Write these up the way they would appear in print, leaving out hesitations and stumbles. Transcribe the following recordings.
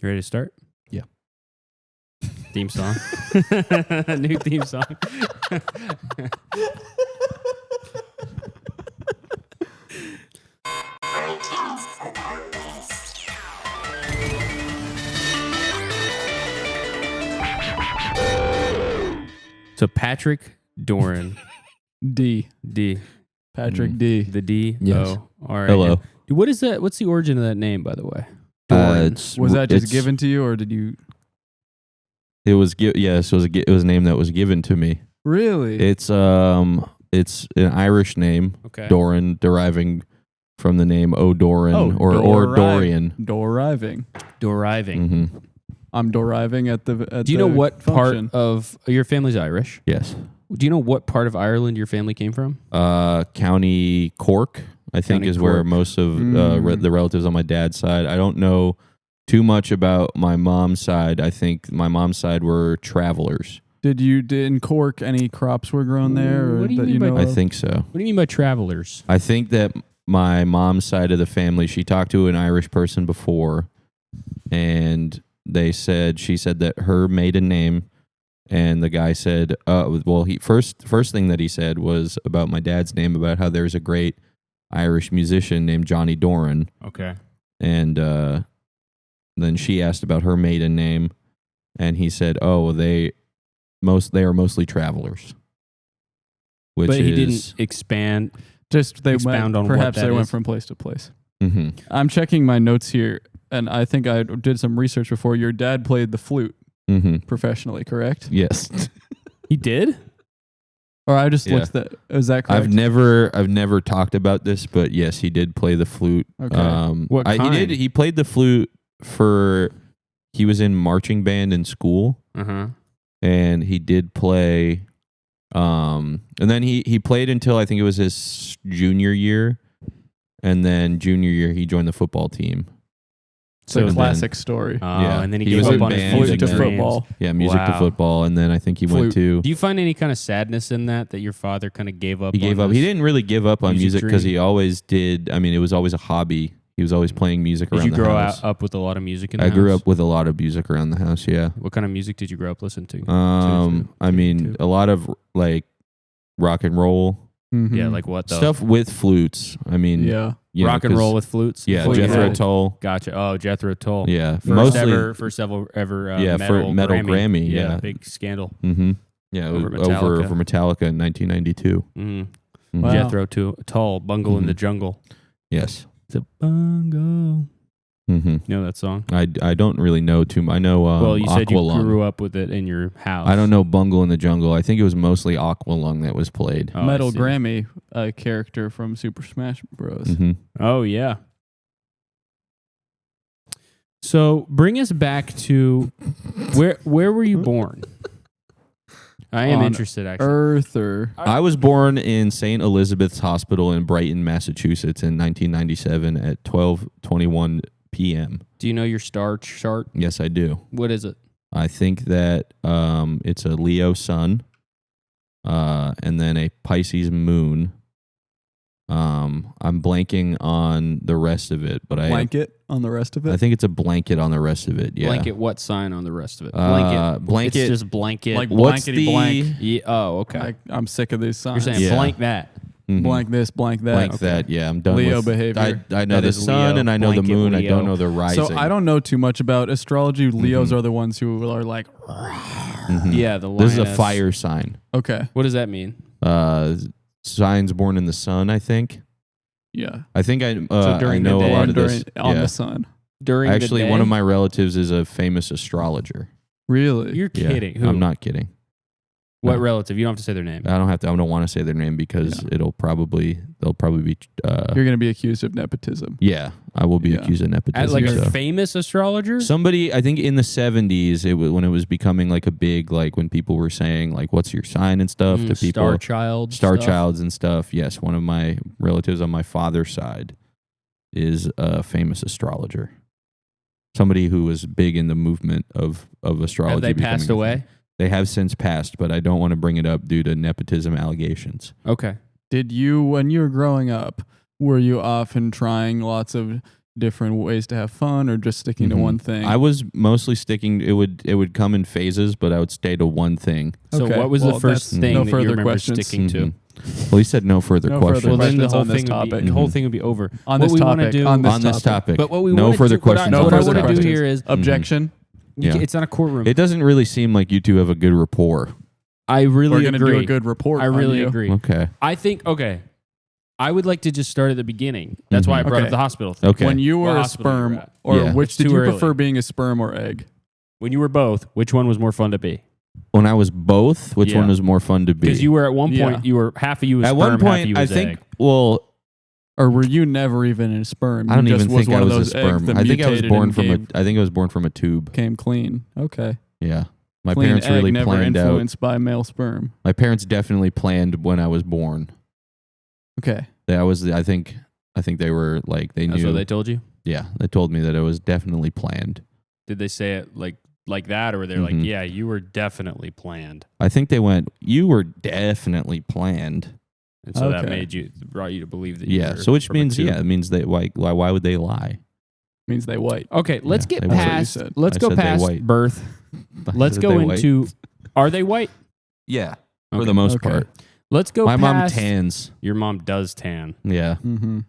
You ready to start? Yeah. Theme song. New theme song. So Patrick Doran. D. Patrick D. The D. Yes. Oh, all right. Hello. Dude, what is that? What's the origin of that name, by the way? Doran. Was that just given to you, or did you? It was yes. It was a name that was given to me. Really? It's an Irish name, Okay. Doran, deriving from the name O'Doran or Dorian. Doriving. Doriving. Mm-hmm. I'm doriving at the. Do you know what function. part of your family's Irish? Yes. Do you know what part of Ireland your family came from? County Cork, I think, County is where Cork. most of the relatives on my dad's side. I don't know too much about my mom's side. I think my mom's side were travelers. Did in Cork any crops were grown there? Or What do you that mean you by- know I of? think so. What do you mean by travelers? I think that my mom's side of the family, she talked to an Irish person before, and she said that her maiden name, and the guy said, he first thing that he said was about my dad's name, about how there's a great Irish musician named Johnny Doran, Okay. and then she asked about her maiden name, and he said, they are mostly travelers, which But he is didn't expand. Just they Expound went. on what Perhaps that they went is. from place to place. Mhm. I'm checking my notes here, and I think I did some research before. Your dad played the flute professionally, correct? Yes. He did? Or I just Yeah. looked at. Is that correct? I've never talked about this, but yes, he did play the flute. Okay. What kind? He played the flute he was in marching band in school, Uh-huh. and he did play and then he played until I think it was his junior year, and then junior year he joined the football team. It's a and classic story. Oh, Yeah. and then he He gave was up in on his bands music and to then- dreams. football. Yeah, music to Wow. football, and then I think he went Flute. to Do you find any kind of sadness in that your father kind of gave up? he gave on up. He this didn't really give up on music music because dream? he always did. I mean, it was always a hobby. He was always playing music Did around you the grow house. up with a lot of music in the I house? grew up with a lot of music around the house. Yeah. What kind of music did you grow up listening to? I mean, a lot of like rock and roll Mhm. Yeah, like what though? stuff with flutes. I mean, Yeah. you know, Rock and 'cause- roll with flutes? Yeah, Flute Jethro head. Tull. Gotcha. Oh, Jethro Tull. Yeah, First mostly. ever Yeah, for metal, metal Grammy. Grammy, yeah. Big scandal. Mm-hmm. Yeah, Over over Metallica. Metallica in 1992. Mm. Mhm. Wow. Jethro Tull, Bungle in the Mhm. Jungle. Yes. It's a bungle. Mm-hmm. You know that song? I don't really know too much. I know. Well, you said you Aqualung. grew up with it in your house. I don't know Bungle in the Jungle. I think it was mostly Aqualung that was played. Oh, I Metal see. Grammy, a character from Super Smash Bros. Mm-hmm. Oh, yeah. So bring us back to where were you born? I am On interested, actually. Earth or I was born in St. Elizabeth's Hospital in Brighton, Massachusetts in 1997 at 12:21 p.m. Do you know your star chart? Yes, I do. What is it? I think that it's a Leo sun, and then a Pisces moon. I'm blanking on the rest of it, but blanket on the rest of I it? think it's a blanket on the rest of it. Yeah. Blanket what sign on the rest of it? Blanket. It's just blanket. Like What's blankety blank. Yeah, oh, okay. I'm sick of these signs. You're saying Yeah. blank that. Mhm. blank this, blank that. Blank Okay. that. Yeah, I'm done. Leo with behavior. I know That the is sun Leo. and I know the Blanket moon. I Leo. don't know the rising. So I don't know too much about astrology. Leos Mhm. are the ones who are like, Mhm. Yeah, the This is a lioness. fire sign. okay, What does that mean? Signs born in the sun. I think. yeah. I think I during the know day. a lot of Born this. on Yeah. the sun. During Actually, the day? one of my relatives is a famous astrologer. Really? You're Yeah, kidding. Who? I'm not kidding. What No. relative? You don't have to say their name. I don't want to say their name because they'll probably be. You're going to be accused of nepotism. Yeah, I will be Yeah. accused of As nepotism. like so. a famous astrologer? Somebody, I think in the 70s, when it was becoming like a big, like when people were saying like, "What's your sign?" and stuff to people, Star Child. Star stuff. Childs and stuff. Yes, one of my relatives on my father's side is a famous astrologer. Somebody who was big in the movement of astrology. Have they becoming passed a away? thing. They have since passed, but I don't want to bring it up due to nepotism allegations. Okay. Did you, when you were growing up, were you often trying lots of different ways to have fun, or just sticking to one thing? I was mostly sticking. It would come in phases, but I would stay to one thing. So Okay, what was well, the first that's thing no that further you remember questions. sticking to? Well, he said no further No further questions. Well, then the questions whole on this thing would be, topic. the whole thing would be over. On What this we wanna topic. do On On this topic. But what we no wanna further do, what I- questions. No what I further want to do questions. here is Objection. Yeah. it's not a courtroom. It doesn't really seem like you two have a good rapport. I really We're going to agree. do a good report. I really on you. agree. Okay. I think I would like to just start at the beginning. That's why I brought Okay. up the hospital thing. Okay. When you What were a hospital you were sperm, at. or Yeah. which It's did too you early. prefer, being a sperm or egg? When you were both, which one was more fun to be? When I was both, which Yeah. one was more fun to be? Because you were at one Yeah. point, you were half of you was At sperm, one half of point, you I was think. egg. Well, Or were you never even a sperm? I don't You just even think one I of was a those eggs sperm. that I think I was mutated born and from came- I think I was born from a tube. came clean. Okay. Yeah. My Clean parents egg, really never planned out. influenced by male sperm. My parents definitely planned when I was born. Okay. I think they were like they That's knew. what they told you? Yeah, they told me that it was definitely planned. Did they say it like that, or were they like, Mhm. yeah, you were definitely planned? I think they went, "You were definitely planned." And so that Okay. brought you to believe that you Yeah, were so which from a means tube. it means they why would they lie? Means they white. Okay, let's Yeah, get they white. past. That's what you said. Let's I go said they past white. birth. Let's They go white. into. Are they white? Yeah, for Okay. the most Okay. part. Let's go My mom past. tans. Your mom does tan. Yeah, Mm-hmm.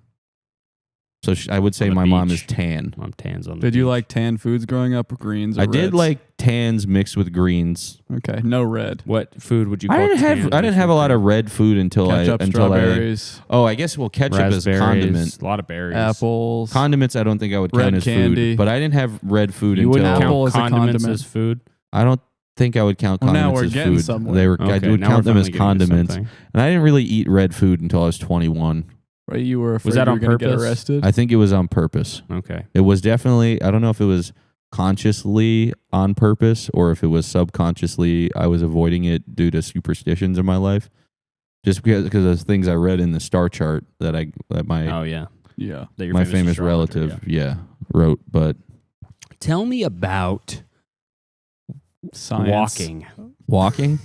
so I would say On the my mom is beach. tan. Mom tans on the Did you beach. like tan foods growing up, or greens? Or I did reds? like tans mixed with greens. Okay, no red. What food would you call I didn't have a lot of red food until Ketchup, I strawberries, I guess ketchup is condiment. A lot of berries. apples. Condiments I don't think I would Red count as candy. food, but I didn't have red food You until wouldn't Apple count is a condiments condiment. as food. I don't think I would count Well, now condiments we're as getting food. somewhere. They were I Okay, would now count we're them as finally getting to condiments. something. And I didn't really eat red food until I was 21. Right, you were afraid that you on were going to get purpose? arrested. I think it was on purpose. Okay. It was definitely, I don't know if it was consciously on purpose or if it was subconsciously I was avoiding it due to superstitions in my life. Just because of things I read in the star chart that my Oh yeah. yeah. That your my famous astrologer, relative yeah. wrote, but Tell me about Science. walking. walking,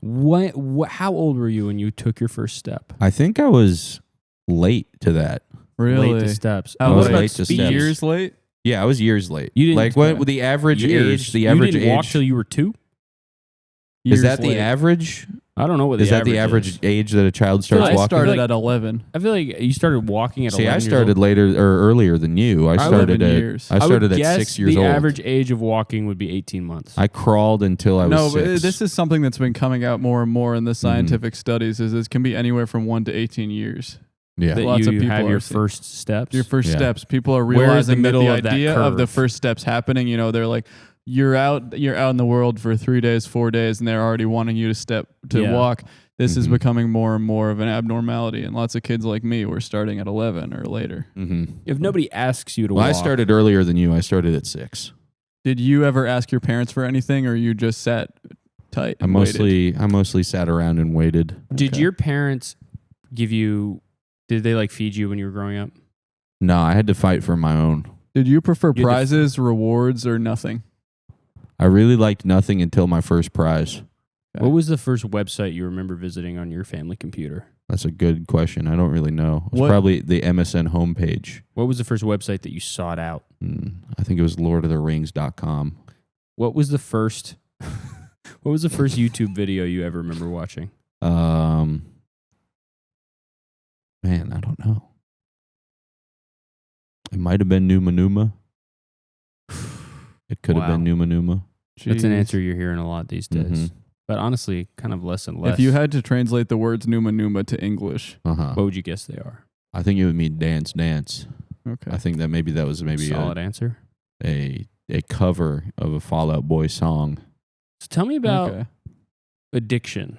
How old were you when you took your first step? I think I was late to that. Really? Late to steps. How I was about late to speed? steps. Years late? Yeah, I was years late. You didn't- like what the average Years. age? The You average didn't age walk till you were 2? is that Years the late. average? I don't know what Is the that the average is. age that a child starts I walking? started like- at 11. I feel like you started walking at See, 11 I years started old. later or earlier than you. I 11 started at years. I would started at guess 6 years the old. average age of walking would be 18 months. I crawled until I was No, 6. but this is something that's been coming out more and more in the Mm-hmm. scientific studies. Is it can be anywhere from 1 to 18 years. yeah. that lots you of people have are your seeing- first steps. Your first Yeah. steps. People are Where is the realizing that middle the of that idea of the curve? first steps happening. You know, they're like, you're out in the world for 3 days, 4 days, and they're already wanting you to Yeah. walk. This is Mhm. becoming more and more of an abnormality, and lots of kids like me were starting at 11 or later. Mm-hmm. If nobody asks you to Well, walk, I started earlier than you. I started at 6. Did you ever ask your parents for anything, or you just sat tight? I and waited? mostly sat around and waited. Did Okay. your parents give you? Did they like feed you when you were growing up? No, I had to fight for my own. Did you prefer You had to- prizes, rewards, or nothing? I really liked nothing until my first prize. Okay. What was the first website you remember visiting on your family computer? That's a good question. I don't really know. It was What- probably the MSN homepage. What was the first website that you sought out? I think it was lordoftherings.com. What was the first? What was the first YouTube video you ever remember watching? Man, I don't know. It might have been Numa Numa. It could have Wow. been Numa Numa. That's an Jeez. answer you're hearing a lot these days. Mhm. But honestly, kind of less and less. If you had to translate the words Numa Numa to English, Uh-huh. what would you guess they are? I think it would mean Dance Dance. okay. I think that that was maybe Solid answer. a cover of a Fall Out Boy song. So tell me about Okay. addiction.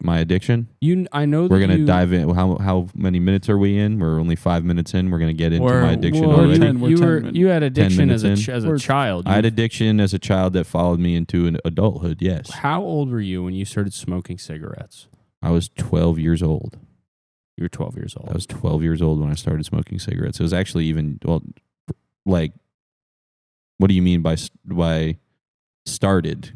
My addiction. I know that We're gonna you- dive in. How many minutes are we in? We're only 5 minutes in. We're gonna get into We're- my addiction well, already. 10 You, 10 were minutes. you had addiction as minutes a We're- child. I had addiction as a child that followed me into an adulthood. Yes, How old were you when you started smoking cigarettes? I was 12 years old. You were 12 years old. I was 12 years old when I started smoking cigarettes. It was actually like, what do you mean by started?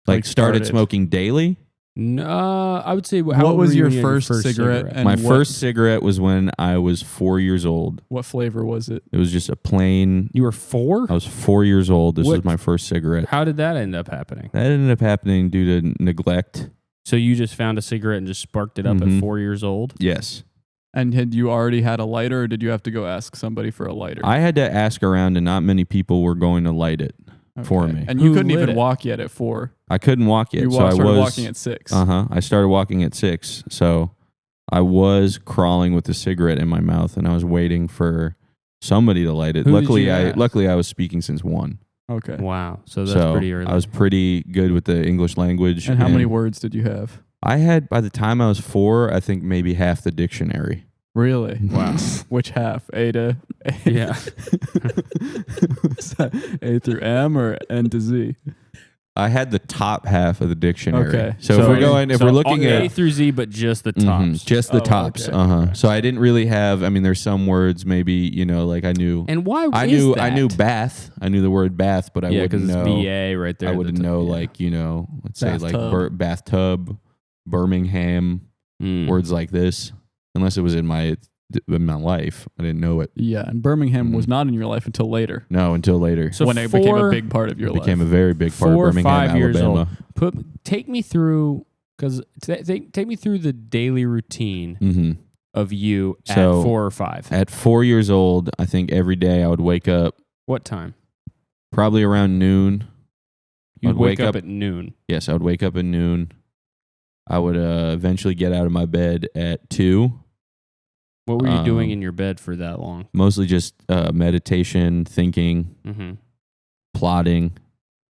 Like started started. smoking daily? No, I would say. What was your first cigarette? And My first cigarette was when I was 4 years old. What flavor was it? It was just a plain. You were 4? I was 4 years old. This was my first cigarette. How did that end up happening? That ended up happening due to neglect. So you just found a cigarette and just sparked it up at 4 years old? Yes. And had you already had a lighter, or did you have to go ask somebody for a lighter? I had to ask around, and not many people were going to light it for me. And you Who couldn't lit even it? walk yet at 4. I couldn't walk yet, You so I started was walking at 6. I started walking at 6, so I was crawling with a cigarette in my mouth, and I was waiting for somebody to light it. Who did you ask? Luckily, I was speaking since 1. Okay. Wow. So that's pretty early. I was pretty good with the English language. And how many words did you have? I had, by the time I was 4, I think maybe half the dictionary. Really? Wow. Which half? A to A? Yeah. Is that A through M or N to Z? I had the top half of the dictionary. Okay. So if we're looking A at through Z, but just the tops. just the tops. Okay. So I didn't really have. I mean, there's some words maybe like I knew. And why? I is knew that? I knew bath. I knew the word bath, but I wouldn't because it's know. BA right there. I wouldn't know let's say like bathtub, Birmingham, words like this, unless it was in my life. I didn't know it. Yeah, and Birmingham was not in your life until later. No, until later. So when it became a big part of your It life. became a very big part 4 of or Birmingham, 5 years Alabama. old. Take me through, because take me through the daily routine of you at 4 or 5. At 4 years old, I think every day I would wake up. What time? Probably around noon. You'd I'd wake up at noon. Yes, I would wake up at noon. I would eventually get out of my bed at 2. What were you doing in your bed for that long? Mostly just meditation, thinking, plotting,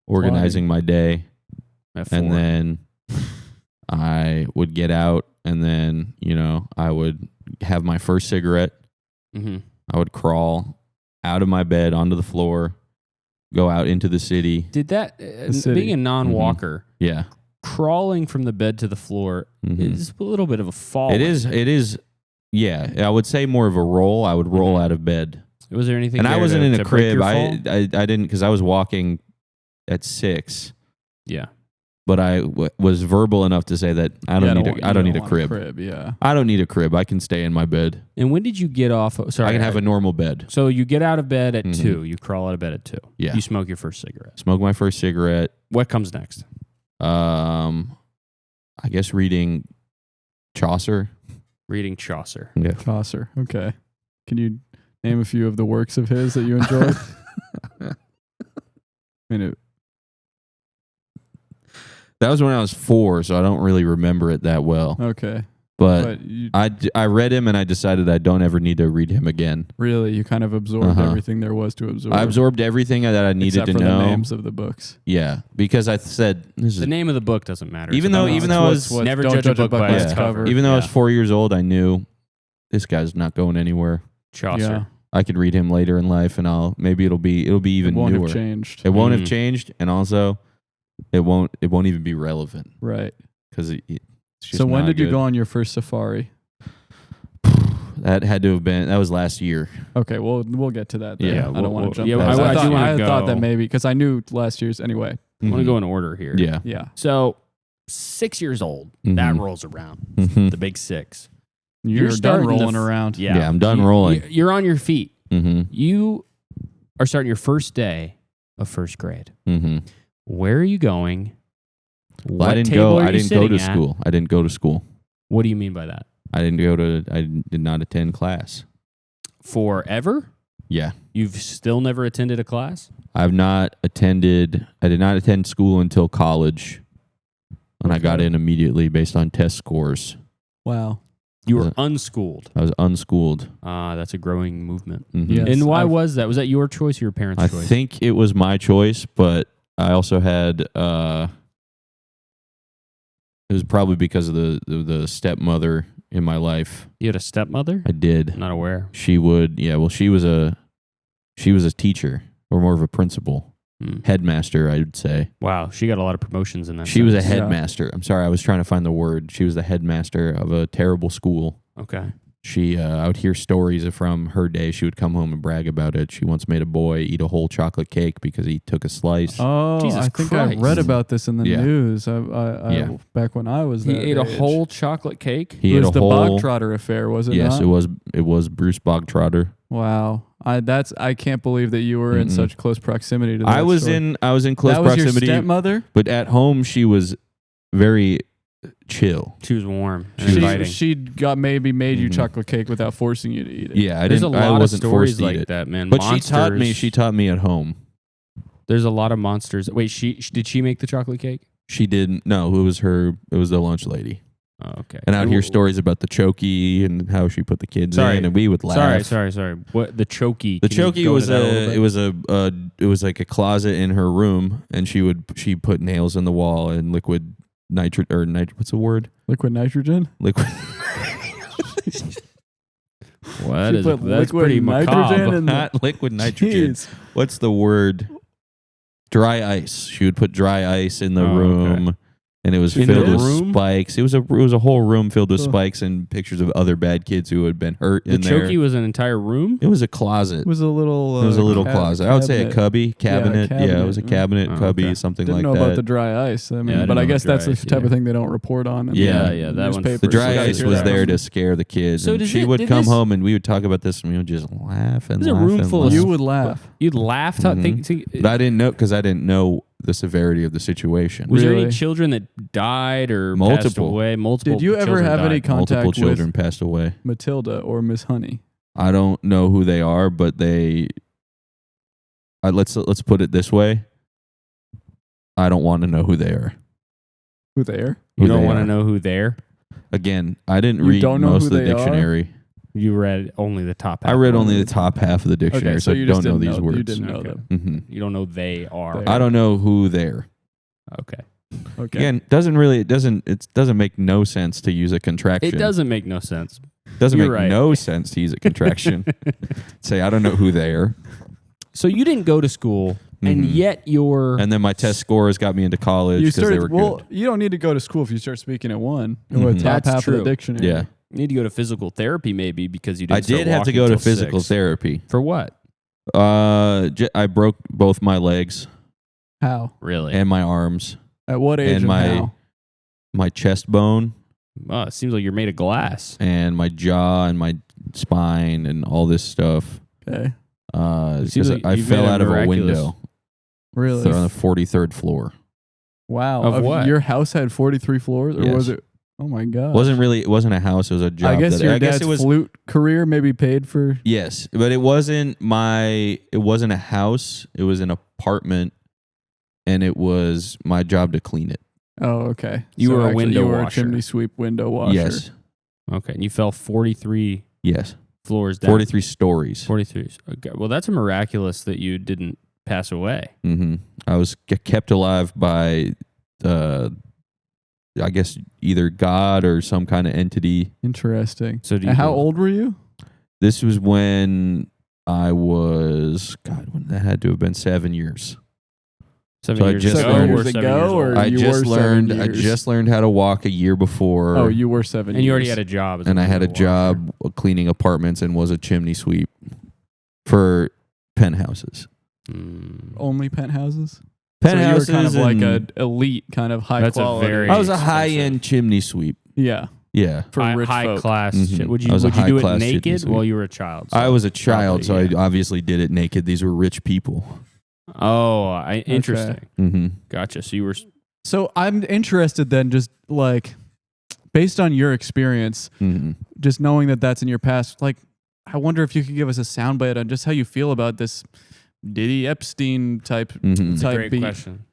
organizing my day. At 4. And then I would get out, and then, I would have my first cigarette. I would crawl out of my bed onto the floor, go out into the city. Did that, being a non-walker, Yeah. crawling from the bed to the floor is a little bit of a fall. It is. Yeah, I would say more of a roll. I would roll out of bed. Was there anything? And I wasn't in a to break crib. your I fall? didn't, because I was walking at 6. Yeah. But I was verbal enough to say that I don't need a crib. Yeah. I don't need a crib. I can stay in my bed. And when did you get off? Sorry, I can have a normal bed. So you get out of bed at 2. You crawl out of bed at 2. Yeah. You smoke your first cigarette. Smoke my first cigarette. What comes next? I guess reading Chaucer. Reading Chaucer. Yeah. Chaucer. Okay. Can you name a few of the works of his that you enjoyed? That was when I was 4, so I don't really remember it that well. Okay. But I read him, and I decided I don't ever need to read him again. Really, you kind of absorbed everything there was to absorb. I absorbed everything that I needed except to for know. the names of the books. Yeah, because I said this is The name of the book doesn't matter. Even though I was never don't judge a book by its cover. even though I was 4 years old, I knew this guy's not going anywhere. Chaucer. Yeah. I could read him later in life, and maybe it'll be even It won't newer. have changed. It won't have changed, and also it won't even be relevant Right. because it's just So when not did you good. go on your first safari? That had to have been. That was last year. Okay, well, we'll get to that. Then. Yeah, I don't want to jump. yeah, past. I do wanna I thought go. that maybe because I knew last year's anyway. I want to go in order here. Yeah. Yeah, So 6 years old, Mhm. that rolls around. Mhm. The big 6. you're done starting to rolling around. Yeah, I'm done rolling. You're on your feet. Mm-hmm. You are starting your first day of first grade. Mm-hmm. Where are you going? Well, I What didn't table go. are I you didn't go to sitting at? school. I didn't go to school. What do you mean by that? I did not attend class. Forever? Yeah. You've still never attended a class? I did not attend school until college. And I got in immediately based on test scores. Wow. You were unschooled. I was unschooled. That's a growing movement. Mhm. Yes, And why was that? Was that your choice or your parents' I choice? think it was my choice, but I also had it was probably because of the stepmother in my life. You had a stepmother? I did. I'm not aware. She would, she was a teacher, or more of a principal. Headmaster, I would say. Wow, she got a lot of promotions in that. She was a sense. headmaster. I'm sorry, I was trying to find the word. She was the headmaster of a terrible school. Okay. I would hear stories from her day. She would come home and brag about it. She once made a boy eat a whole chocolate cake because he took a slice. Oh, Jesus I think Christ. I read about this in the Yeah. news. I back when I was He that ate a age. whole chocolate cake? He It ate was a the whole. Bogtrotter affair, was it Yes, not? it was. It was Bruce Bogtrotter. Wow. I can't believe that you were in such close proximity to that I was story. in close That was proximity. your stepmother? But at home, she was very chill. She was warm and inviting. She got maybe made you chocolate cake without forcing you to eat it. Yeah, There's a lot of wasn't forced stories to eat like it. that, man. But Monsters. she taught me at home. There's a lot of monsters. Wait, did she make the chocolate cake? She didn't. No, it was the lunch lady. Oh, okay. And I'd hear stories about the chokey and how she put the kids in, and we would laugh. Sorry. What the chokey? The Can you chokey go was into that a little bit? it was like a closet in her room, and she put nails in the wall and liquid what's the word? Liquid nitrogen? Liquid. What She is put that's liquid pretty nitrogen macabre. in Not liquid nitrogen. Jeez. What's the word? Dry ice. She would put dry ice in the Oh, room. okay. And it was In filled the with room? spikes. It was a whole room filled with spikes and pictures of other bad kids who had been hurt The in there. chokey was an entire room? It was a closet. It was a little closet. I would say a cabinet. cabinet. Yeah, it was a cabinet, Oh, cubby, okay. something Didn't like know that. about the dry ice. I mean, I didn't but I know guess about that's dry the ice, type yeah. of thing they don't report on. In Yeah, yeah, that one's- newspapers. The dry You gotta ice hear was that there one. to scare the kids. So and does she it- would did come this- home and we would talk about this and we would just laugh and There's a laugh room and full of laugh. You would laugh. You'd laugh. But I didn't know because I didn't know the severity of the situation. Was there Really? any children that died or passed Multiple. away? Multiple. Did you ever children have any died. contact Multiple children with passed away. Matilda or Miss Honey? I don't know who they are, but let's put it this way. I don't want to know who they are. Who they are? You Who don't they want to are. know who they're? Again, I didn't You read don't know most who of the they are? dictionary. You read only the top half. I read only the top half of the dictionary, Okay, so so you I just don't know didn't these know. words. You didn't know Okay. them. Mhm. You don't know they are. They- I don't know who they're. Okay. Okay. Again, it doesn't make no sense to use a contraction. It doesn't make no sense. Doesn't You're make right. no sense to use a contraction. Say I don't know who they are. So you didn't go to school, and Mhm. yet you're. And then my test scores got me into college You because they started. were Well, good. you don't need to go to school if you start speaking at one. Mhm. Or top That's half of true. the dictionary. Yeah, you need to go to physical therapy maybe because you I didn't. start did have to walking go to till physical 6. therapy. For what? I broke both my legs How? Really? and my arms At what age? and And my- how? my chest bone Oh, it seems like you're made of glass. and my jaw and my spine and all this stuff. Okay. It seems Because like I you've fell made a out of a miraculous- window. Really? They're on the 43rd floor. Wow. Of what? Your house had 43 floors, or Yes. was it? Oh my god. It wasn't a house. It was a job. I guess your dad's it was. flute career maybe paid for. Yes, but it wasn't a house. It was an apartment, and it was my job to clean it. Oh, okay. You were a actually window you were washer. a chimney sweep window washer. Yes, Okay, and you fell 43 yes, floors down. 43 stories. 43. Okay. Well, that's a miraculous that you didn't pass away. Mm-hmm. I was kept alive by, I guess either God or some kind of entity. Interesting. So do And you how old were you? This was when I was when that had to have been 7 years. 7 So I years just ago learned- or years 7 ago, years or old? I you just were 7 learned. I years. just learned how to walk a year before. Oh, you were 7 And you already years. had a job. as and I had a window washer. job cleaning apartments and was a chimney sweep for penthouses. Only penthouses. Penthouses. So you were kind of like and- a elite, kind of high That's a quality. very- I was a expensive. high-end chimney sweep. Yeah, Yeah, for rich high folk. class. Mhm. shit. Would I you was a do it high-class naked citizen. while you were a child? I was a child, probably, so I obviously did it naked. These were rich people. Interesting. Mm-hmm. Gotcha. So you were. So I'm interested then, just like based on your experience, Mm-hmm. just knowing that that's in your past. Like, I wonder if you could give us a soundbite on just how you feel about this Diddy Epstein type. Mm-hmm. That's a Type great beat. question.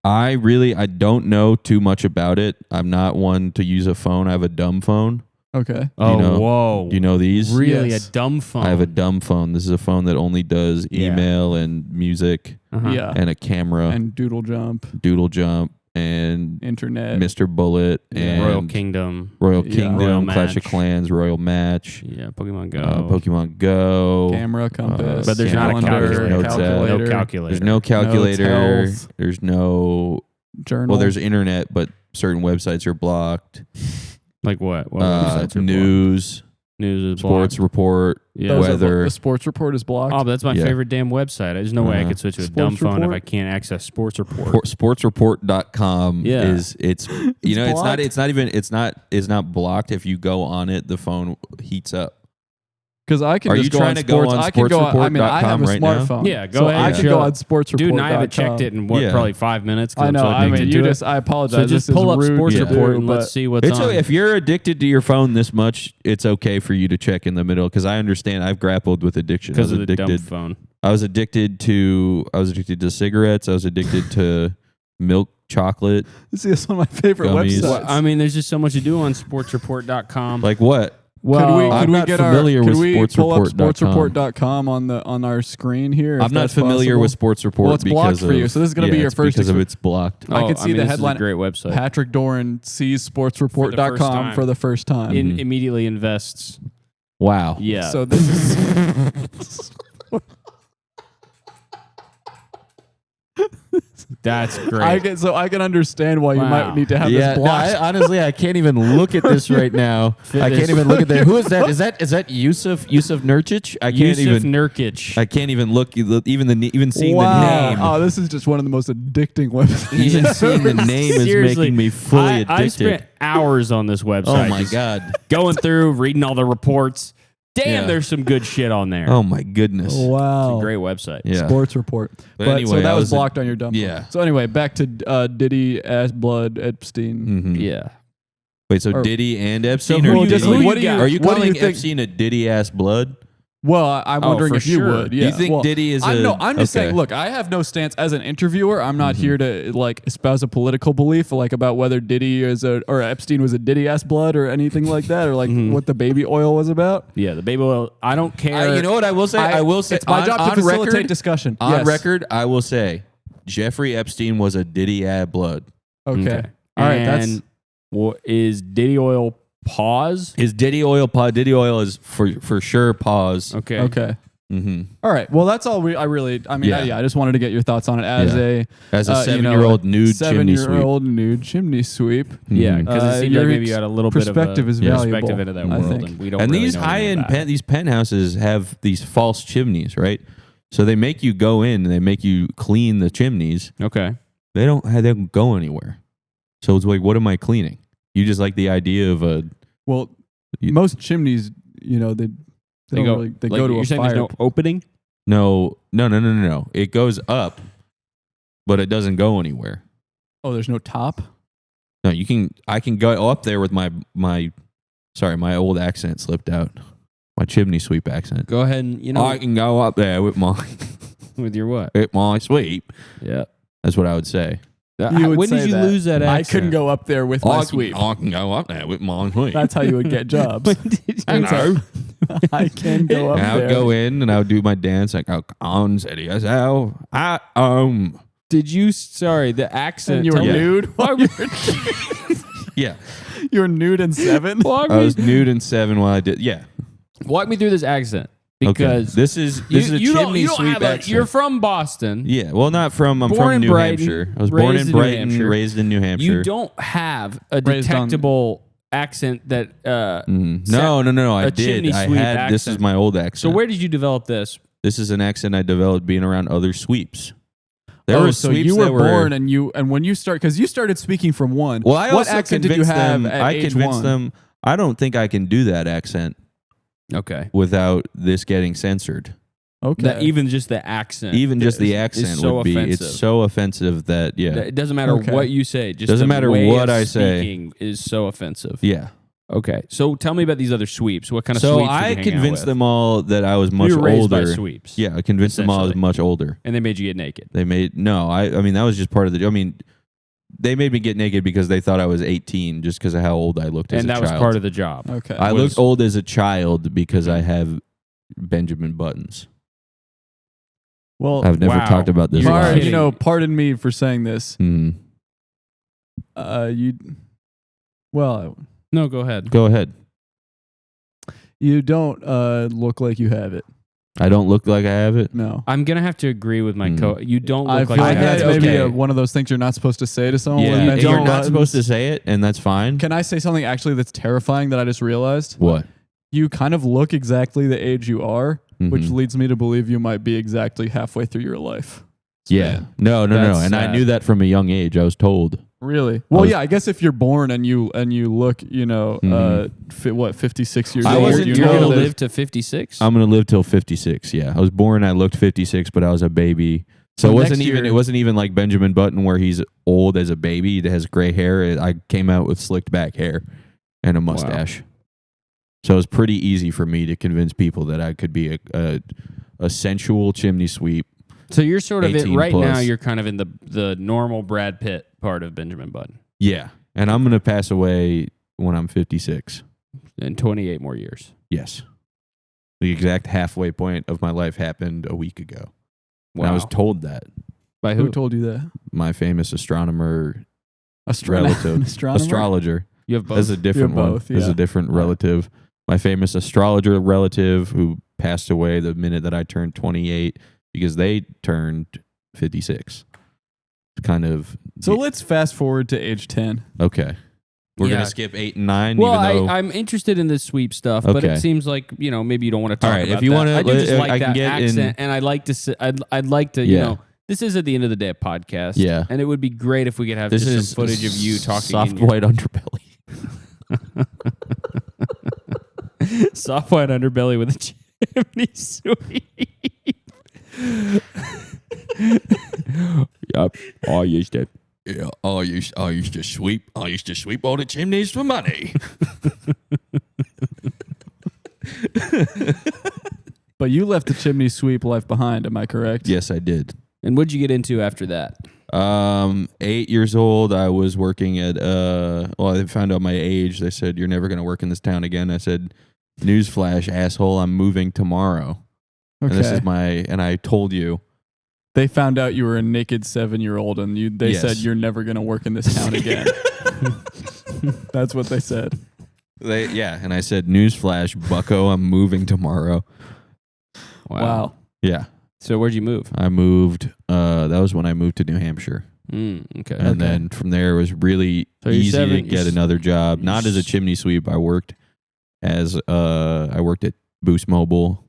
I don't know too much about it. I'm not one to use a phone. I have a dumb phone. Okay. Oh, know- whoa. Do you know these? Really? Yes. A dumb phone? I have a dumb phone. This is a phone that only does Yeah. email and music Uh-huh. Yeah. and a camera, And Doodle Jump, Doodle Jump, and Internet. Mr. Bullet, Yeah. and Royal Kingdom. Royal Yeah. Kingdom, Royal Clash of Match. Clans, Royal Match, Yeah. Pokemon Go. Pokemon Go. Camera, compass, But there's not a calendar, calculator. Notes app. calculator, No calculator. There's no calculator. health. There's no. journal. Well, there's internet, but certain websites are blocked. Like what? What websites are blocked? News. News is Sports blocked. report, weather. The sports report is blocked. Oh, but that's my favorite damn website. There's no way I could switch to a dumb phone if I can't access sports report. Sportsreport.com is it's not blocked. If you go on it, the phone heats up. Because I can Are just you go trying on to sports. go on I can go. I mean, I have a sportsreport.com right now? smartphone. Yeah, go so ahead. I can go on sportsreport.com. Dude, and I haven't checked it in probably 5 minutes. I know. I mean, you just. I apologize. So just this pull up is rude sports to report do, and let's see what's It's on. okay. If you're addicted to your phone this much, it's okay for you to check in the middle. Because I understand. I've grappled with addiction. Because of the dumb phone. I was addicted to cigarettes. I was addicted to milk chocolate. This is one of my favorite Gummies. websites. Well, I mean, there's just so much to do on sportsreport.com. Like what? Well, I'm not familiar with Could we pull up sportsreport.com. sportsreport.com on our screen here? I'm not familiar with Sports Report. Well, it's blocked for you, so this is going to be your first. Because of it's blocked. I can see the headline. This is a great website. Patrick Doran sees sportsreport.com for the first time. Immediately invests. Wow. Yeah. So this is. That's great. I can understand why you might need to have this blocked. Honestly, I can't even look at this right now. I can't even look at that. Who is that? Is that Yusuf Nurkic? I can't Yusuf even. Nurkic. I can't even look. Even seeing Wow. the name. Oh, this is just one of the most addicting websites. Even seeing the name is making me fully addicted. I spent hours on this website. Oh my god. Going through, reading all the reports. Damn, there's some good shit on there. Oh my goodness. Wow. It's a great website. Yeah. Sports Report. But anyway, so that was blocked on your dumb phone. Yeah. So anyway, back to Diddy, Ass Blood, Epstein. Mm-hmm. Yeah. Wait, so Diddy and Epstein? So or who Diddy? are you calling think? Epstein a Diddy ass blood? Well, I'm wondering for if you sure. would. Yeah. You think Diddy is I'm just saying, look, I have no stance as an interviewer. I'm not here to like espouse a political belief like about whether Diddy or Epstein was a Diddy ass blood or anything like that, or like what the baby oil was about. Yeah, the baby oil. I don't care. You know what I will say? I will say it's my job to facilitate discussion. On record, I will say Jeffrey Epstein was a Diddy ad blood. Okay. All right. And what is Diddy oil pause? Is Diddy oil pause? Diddy oil is for sure pause. Okay. Okay. Mm-hmm. All right. Well, that's all I just wanted to get your thoughts on it as a 7-year-old nude chimney sweep. 7-year-old nude chimney sweep. Yeah, because it seems like your maybe you had a little bit of perspective is valuable, perspective into that I world, think. and we don't. And really these know high-end about it. these penthouses have these false chimneys, right? So they make you go in and they make you clean the chimneys. Okay. They don't go anywhere. So it's like, what am I cleaning? You just like the idea of a most chimneys, they go go to you're a saying fire. there's no opening. No. It goes up, but it doesn't go anywhere. Oh, there's no top. No, I can go up there with my old accent slipped out. My chimney sweep accent. Go ahead and I can go up there with my with your what? with my sweep. Yeah. That's what I would say. When did you lose that accent? I couldn't go up there with my sweep. I can go up there with my sweep. That's how you would get jobs. Hello. I can go up And I would there. go in and I would do my dance like, oh, on city yourself. Did you? Sorry, the accent. And you were nude. Yeah. You were nude in 7. I was nude in 7 while I did. Yeah. Walk me through this accent because this is a chimney sweep accent. You're from Boston. Yeah. Well, not from. I'm from New Hampshire. I was born in Brighton, raised in New Hampshire. You don't have a detectable accent that. No. I did. I had. Accent. This is my old accent. So where did you develop this? This is an accent I developed being around other sweeps. There were so sweeps you were that born and when you start because you started speaking from 1. Well, I what also accent did you have at I age convinced 1? them. I don't think I can do that accent. Okay. Without this getting censored. Okay. Even just the accent. Even just the accent so would be. offensive. It's so offensive that It doesn't matter what you say. Just doesn't the matter way what of I say. speaking is so offensive. Yeah. Okay. So tell me about these other sweeps. What kind of so sweeps? I did you hang convinced out with? them all that I was much you were raised older. By sweeps. Yeah, I convinced them all I was much older. And they made you get naked. They made I mean that was just part of the. I mean, they made me get naked because they thought I was 18 just because of how old I looked as a child. And that was part of the job. Okay. I looked old as a child because I have Benjamin Buttons. Well, I've never talked about this. Pardon me for saying this. Mm. No, go ahead. Go ahead. You don't look like you have it. I don't look like I have it? No. I'm going to have to agree with my You don't look I like feel you like have that's it. maybe one of those things you're not supposed to say to someone. Yeah, you're not supposed to say it, and that's fine. Can I say something actually that's terrifying that I just realized? What? you kind of look exactly the age you are, which leads me to believe you might be exactly halfway through your life. Yeah. No. And I knew that from a young age. I was told. Really? Well, I guess if you're born and you look, 56 years old, you're going to live to 56? I'm going to live till 56. Yeah. I was born, I looked 56, but I was a baby. So it wasn't even like Benjamin Button where he's old as a baby that has gray hair. I came out with slicked back hair and a mustache. Wow. So it was pretty easy for me to convince people that I could be a sensual chimney sweep. So you're sort of right now. You're kind of in the normal Brad Pitt part of Benjamin Button. Yeah, and I'm going to pass away when I'm 56. In 28 more years. Yes, the exact halfway point of my life happened a week ago. Wow. And I was told that. By who told you that? My famous astronomer, relative, astrologer. You have both. That's a different one. Both, There's a different relative. My famous astrologer relative who passed away the minute that I turned 28. Because they turned 56. It's kind of... So let's fast forward to age 10. Okay. We're going to skip 8 and 9. Well, even though... I'm interested in this sweep stuff, but it seems like, maybe you don't want to talk about if you that. Want to, I do just like that accent, and I'd like to, I'd like to, this is at the end of the day a podcast. Yeah. And it would be great if we could have some footage of you talking. Soft white underbelly. Soft white underbelly with a chimney sweep. Yep. I used to sweep all the chimneys for money. But you left the chimney sweep life behind, am I correct? Yes, I did. And what'd you get into after that? 8 years old, I was working at they found out my age. They said, "You're never gonna work in this town again." I said, "Newsflash, asshole, I'm moving tomorrow." Okay. And this is and I told you. They found out you were a naked 7-year-old and they said you're never going to work in this town again. That's what they said. And I said, "Newsflash, bucko, I'm moving tomorrow." Wow. Yeah. So where'd you move? I moved, that was when I moved to New Hampshire. Okay. And then from there it was really easy to get another job. Not as a chimney sweep. I worked at Boost Mobile.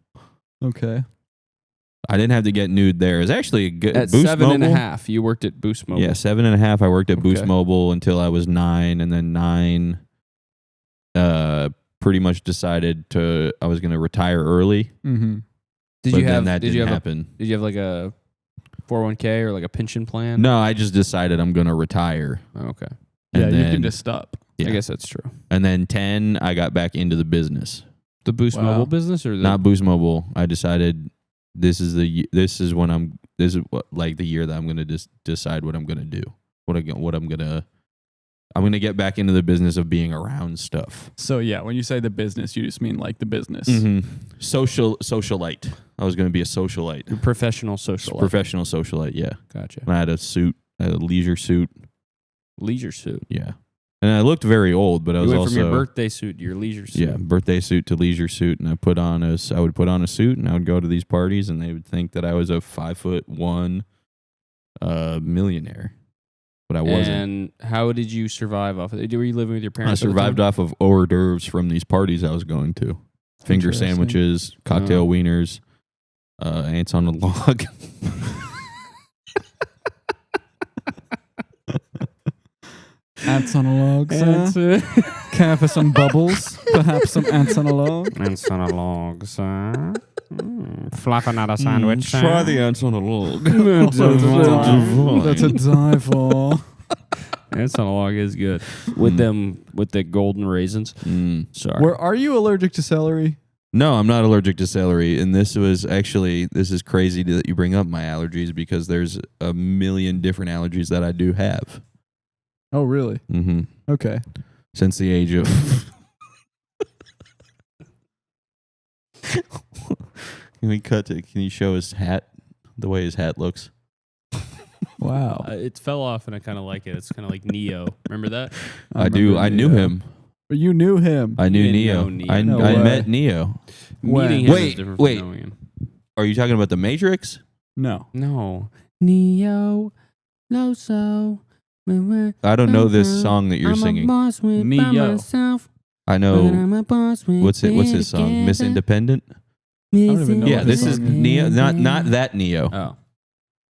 Okay. I didn't have to get nude there. It was actually a good... At Boost 7.5, you worked at Boost Mobile. Yeah, 7.5. I worked at Boost Mobile until I was 9. And then 9, pretty much decided I was going to retire early. Mm-hmm. Did you have happen. Did you have like a 401k or like a pension plan? No, I just decided I'm going to retire. Oh, okay. And then, you can just stop. Yeah. I guess that's true. And then 10, I got back into the business. The Boost Mobile business, or not Boost Mobile? I decided this is the year that I'm going to decide what I'm going to do. I'm going to get back into the business of being around stuff. So when you say the business, you just mean like the business. Mm-hmm. Socialite. I was going to be a socialite. A professional socialite. Professional socialite. Yeah. Gotcha. And I had a suit. I had a leisure suit. Leisure suit. Yeah. And I looked very old, but I was also... from your birthday suit to your leisure suit. Yeah, birthday suit to leisure suit. And I would put on a suit and I would go to these parties and they would think that I was a 5'1" millionaire. But I wasn't. And how did you survive off of it? Were you living with your parents? I survived off of hors d'oeuvres from these parties I was going to. Finger sandwiches, cocktail wieners, ants on a log. Ants on a log, sir. Care for some bubbles? Perhaps some ants on a log? Ants on a log, sir. Fluff another sandwich, sir. Try the ants on a log. That's a dive for. Ants on a log is good. With the golden raisins. Sorry. Are you allergic to celery? No, I'm not allergic to celery. And this is crazy that you bring up my allergies because there's a million different allergies that I do have. Oh, really? Mm-hmm. Okay. Since the age of... Can you show his hat? The way his hat looks? Wow. It fell off and I kind of like it. It's kind of like Neo. Remember that? I do. I knew him. But you knew him. I knew Neo. I met Neo. Meeting him is different from knowing him. Are you talking about The Matrix? No. Neo. Loso. I don't know this song that you're singing. Neo. I know. What's his song? Miss Independent. I don't even know. Yeah, what this the is song Neo. Not that Neo. Oh.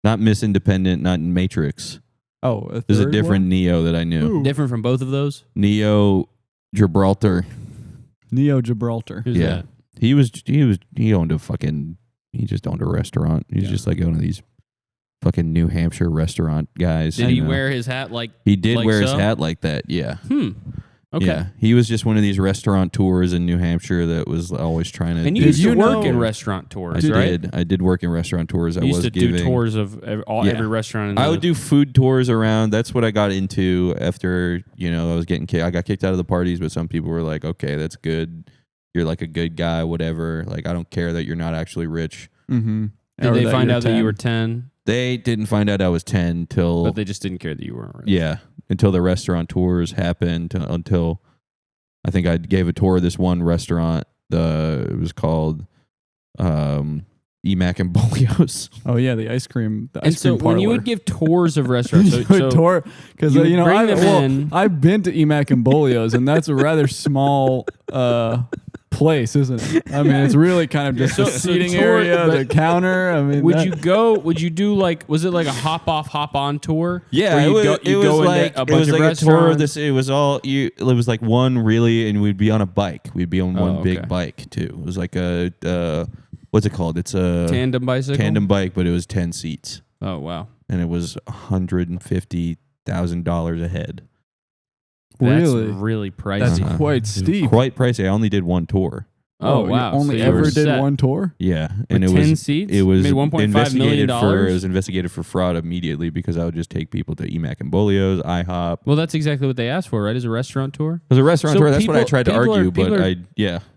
Not Miss Independent. Not Matrix. Oh, There's a different Neo that I knew. Ooh. Different from both of those? Neo Gibraltar. Neo Gibraltar. Who's Yeah. that? He owned a fucking. He just owned a restaurant. He's just like one of these fucking New Hampshire restaurant guys. Did he wear his hat like He did wear his so? hat like that. Yeah. Okay. Yeah, he was just one of these restaurateurs in New Hampshire that was always trying to. And you used to work in restaurant tours, right? I did work in restaurant tours. I used was to giving do tours of every restaurant. I would do food tours around. That's what I got into after, I was getting kicked. I got kicked out of the parties, but some people were like, okay, that's good. You're like a good guy, whatever. Like, I don't care that you're not actually rich. Mm-hmm. Did they find out that you were 10? They didn't find out I was 10 till... But they just didn't care that you weren't rich. Yeah, until the restaurant tours happened, until I think I gave a tour of this one restaurant. It was called Emac and Bolio's. Oh yeah, the ice cream. And so when you would give tours of restaurants, tour because you would bring them in. I've been to Emac and Bolio's, and that's a rather small place, isn't it? I mean, it's really kind of just a seating area, the counter. I mean, would you do like, was it like a hop off, hop on tour? Yeah, it was like a tour of this. It was all it was like one really, and we'd be on a bike. We'd be on one big bike too. It was like a what's it called? It's a tandem bicycle. Tandem bike, but it was 10 seats. Oh wow! And it was $150,000 a head. That's really pricey. That's quite steep. Quite pricey. I only did one tour. Oh wow! You only ever did one tour? Yeah, and with it was 10 seats. It was made $1.5 million. It was investigated for fraud immediately because I would just take people to Emac and Bolio's, IHOP. Well, that's exactly what they asked for, right? As a restaurant tour. It was a restaurant tour. That's what I tried to argue,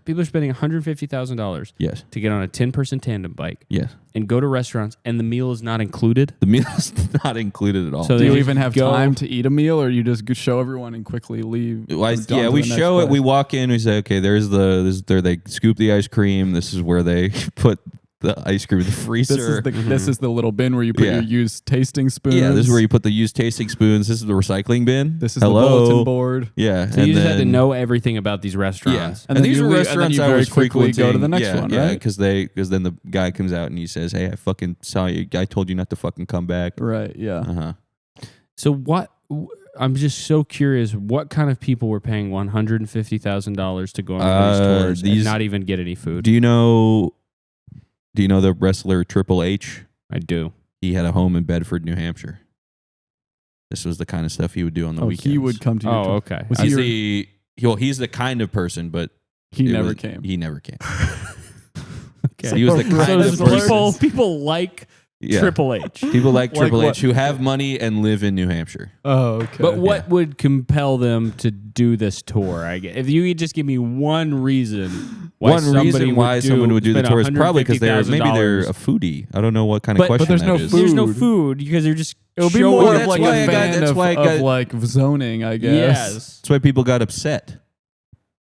People are spending $150,000. Yes. To get on a 10-person tandem bike. Yes. And go to restaurants, and the meal is not included. The meal is not included at all. So do you even have time to eat a meal, or you just show everyone and quickly leave? We show it. We walk in. We say, okay, there's they scoop the ice cream. This is where they put the ice cream in the freezer. This is the little bin where you put your used tasting spoons. Yeah, this is where you put the used tasting spoons. This is the recycling bin. This is the bulletin board. Yeah. So you just had to know everything about these restaurants. Yeah. And these are restaurants I was frequenting. Go to the next one, right? Yeah, because then the guy comes out and he says, hey, I fucking saw you. I told you not to fucking come back. Right, yeah. Uh-huh. So what... I'm just so curious. What kind of people were paying $150,000 to go on these tours and not even get any food? Do you know the wrestler Triple H? I do. He had a home in Bedford, New Hampshire. This was the kind of stuff he would do on the weekends. He would come to you. Oh, okay. He's the kind of person, but he never came. He never came. Okay. So he was the kind of person. People like Triple H. People like Triple H who have money and live in New Hampshire. Oh, okay. But what would compel them to do this tour? If you could just give me one reason why someone would do the tour is probably because they're a foodie. I don't know what kind of question there's that is. There's no food because you're just it'll be more of like a fan of like zoning, I guess. Yes. That's why people got upset.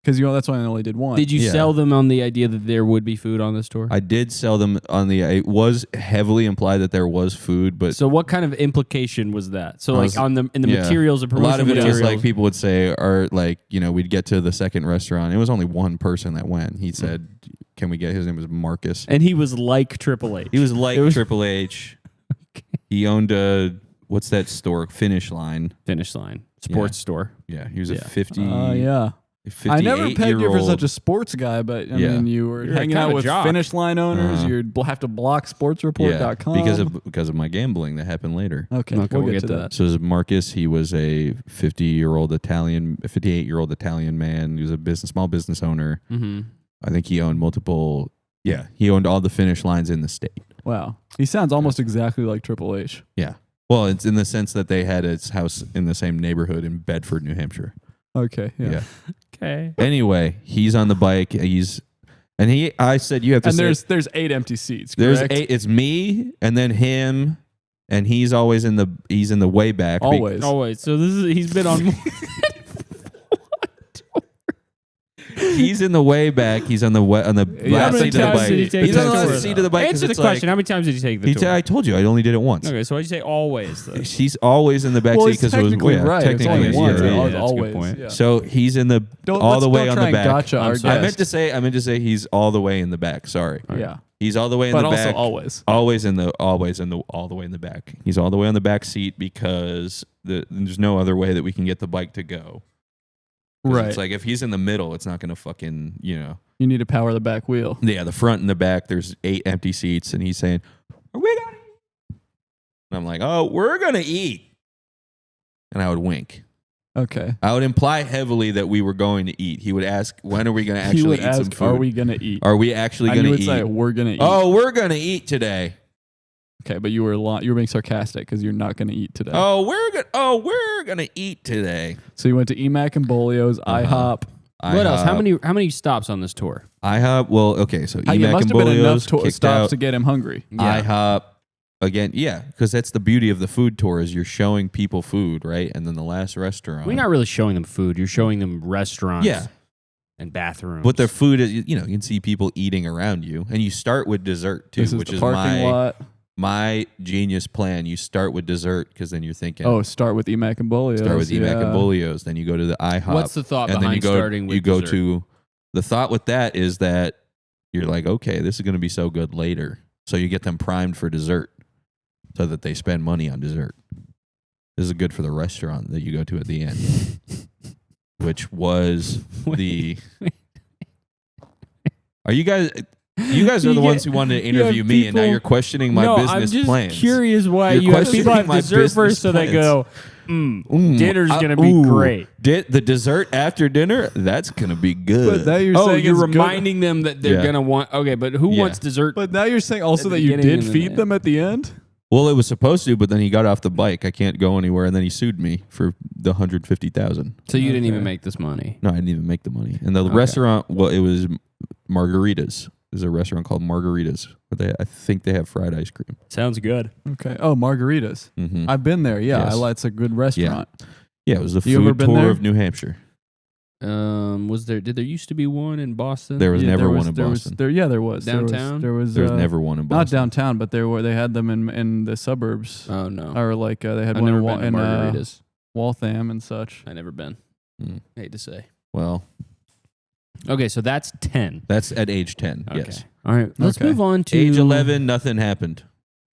Because that's why I only did one. Did you sell them on the idea that there would be food on this tour? I did sell them on it was heavily implied that there was food, but so what kind of implication was that? So in the materials of promotion, a lot of it was like people would say, or like we'd get to the second restaurant. It was only one person that went. He said, "Can we get?" His name was Marcus, and he was like Triple H. He was like Triple H. Okay. He owned what's that store? Finish Line sports store. Yeah, he was a 50. I never pegged you for such a sports guy, but I mean, you were hanging out with Finish Line owners. You'd have to block sportsreport.com. because of my gambling that happened later. Okay, we'll get to that. So Marcus, he was a 58-year-old Italian man. He was a small business owner. Mm-hmm. I think he owned multiple. Yeah, he owned all the Finish Lines in the state. Wow, he sounds almost exactly like Triple H. Yeah, well, it's in the sense that they had its house in the same neighborhood in Bedford, New Hampshire. Okay. Yeah. Okay. Anyway, he's on the bike. I said you have to. And there's 8 empty seats. Correct? There's 8. It's me and then him, and he's always in the way back. Always. So he's been on. he's in the way back. He's on the left seat of the bike. He's on the left seat of the bike. Answer the question. How many times did you take the tour? I told you I only did it once. Okay, so why'd you say always? Though? She's always in the back seat because it was right. technically It's only once. yeah. Always. Yeah. So he's in all the way on the back. Gotcha I meant to say he's all the way in the back. Sorry. Yeah. He's all the way in the back. But also always all the way in the back. He's all the way on the back seat because there's no other way that we can get the bike to go. Right. It's like if he's in the middle, it's not going to fucking, You need to power the back wheel. Yeah, the front and the back, there's 8 empty seats, and he's saying, "Are we going to eat?" And I'm like, "Oh, we're going to eat." And I would wink. Okay. I would imply heavily that we were going to eat. He would ask, "When are we going to actually eat some food? Are we going to eat? Are we actually going to eat?" Say, we're going to eat. Oh, we're going to eat today. Okay, but you were being sarcastic because you're not going to eat today. Oh, we're gonna eat today. So you went to EMAC and Bolio's, IHOP. What else? How many stops on this tour? IHOP. Well, okay, so EMAC it must and have been enough Bolio's stops to get him hungry. Yeah. IHOP. Again, yeah, because that's the beauty of the food tour is you're showing people food, right? And then the last restaurant. We're not really showing them food. You're showing them restaurants. Yeah. And bathrooms. But their food is, you can see people eating around you, and you start with dessert too, which is parking lot. My genius plan. You start with dessert because then you're thinking, start with EMAC and Bolio's. Start with EMAC and Bolio's. Then you go to the IHOP. What's the thought behind starting with dessert? The thought with that is that you're like, okay, this is going to be so good later. So you get them primed for dessert so that they spend money on dessert. This is good for the restaurant that you go to at the end, which was the... Are you guys... You guys are the ones who wanted to interview me, and now you're questioning my business plans. I'm just curious why you have people have dessert first, so they go, dinner's going to be great. The dessert after dinner, that's going to be good. But now you're saying you're reminding them that they're going to want... Okay, but who wants dessert? But now you're saying also that you did feed them at the end? Well, it was supposed to, but then he got off the bike. I can't go anywhere, and then he sued me for the $150,000. So you didn't even make this money? No, I didn't even make the money. And the restaurant, well, it was Margaritas. There's a restaurant called Margaritas, but I think they have fried ice cream. Sounds good. Okay. Oh, Margaritas. Mm-hmm. I've been there. Yeah, yes. It's a good restaurant. Yeah, it was the food tour of New Hampshire. Did there used to be one in Boston? There was never one in Boston. There was. Downtown? There was never one in Boston. Not downtown, but they had them in the suburbs. Oh, no. Or they had I've one never been in to Margaritas. Waltham and such. I've never been. Hate to say. Well... Okay, so that's 10. That's at age 10, okay. yes. All right, let's move on to... Age 11, nothing happened.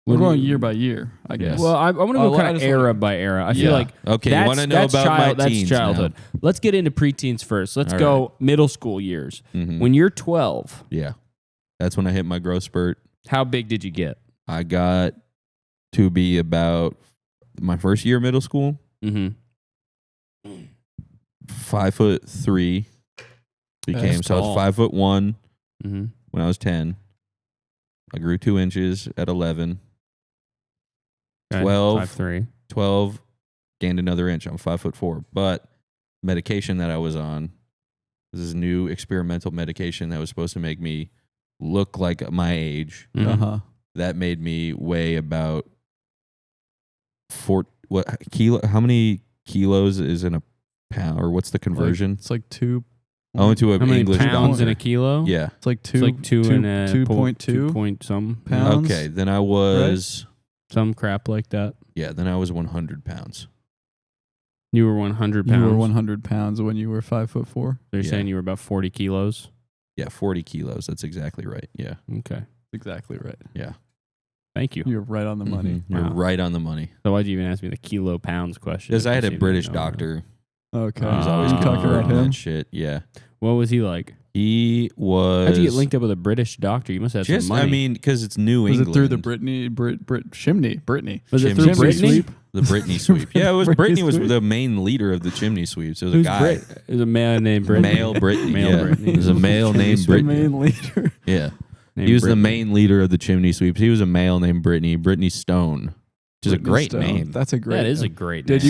We're going year by year, I guess. Well, I want to go kind of era by era. I feel like okay, you want to know about my teens that's childhood. now. Let's get into preteens first. Let's go middle school years. Mm-hmm. When you're 12. Yeah. That's when I hit my growth spurt. How big did you get? I got to be about my first year of middle school. Mm-hmm. 5'3". So I was 5'1" when I was 10. I grew 2 inches at 11. Okay, 12, 5'3". 12, gained another inch. I'm 5'4". But medication that I was on, this is new experimental medication that was supposed to make me look like my age. Uh-huh. That made me weigh about how many kilos is in a pound, or what's the conversion? It's like 2. I went to an English pounds doctor. in a kilo? Yeah. It's like 2.2 point some pounds. Okay, then I was... Right? Some crap like that. Yeah, then I was 100 pounds. You were 100 pounds? You were 100 pounds when you were 5'4". So you're saying you were about 40 kilos? Yeah, 40 kilos. That's exactly right. Yeah. Okay. Exactly right. Yeah. Thank you. You're right on the money. You're right on the money. So why'd you even ask me the kilo pounds question? Because I had a British doctor. Okay. He was always talking about him. Shit. Yeah. What was he like? He was... How'd you get linked up with a British doctor? You must have some money. I mean, because it's New England. Was it through the chimney? Brittany. Was it through Brittany? The Brittany sweep. Yeah, it was Brittany was the main leader of the chimney sweeps. It was a guy. It was a man named Brittany. Male Brittany. Male Brittany. It was a male named Brittany. The main leader. Yeah. He was the main leader of the chimney sweeps. He was a male named Brittany Stone. Which is a great name. That's a great name. That is a great name.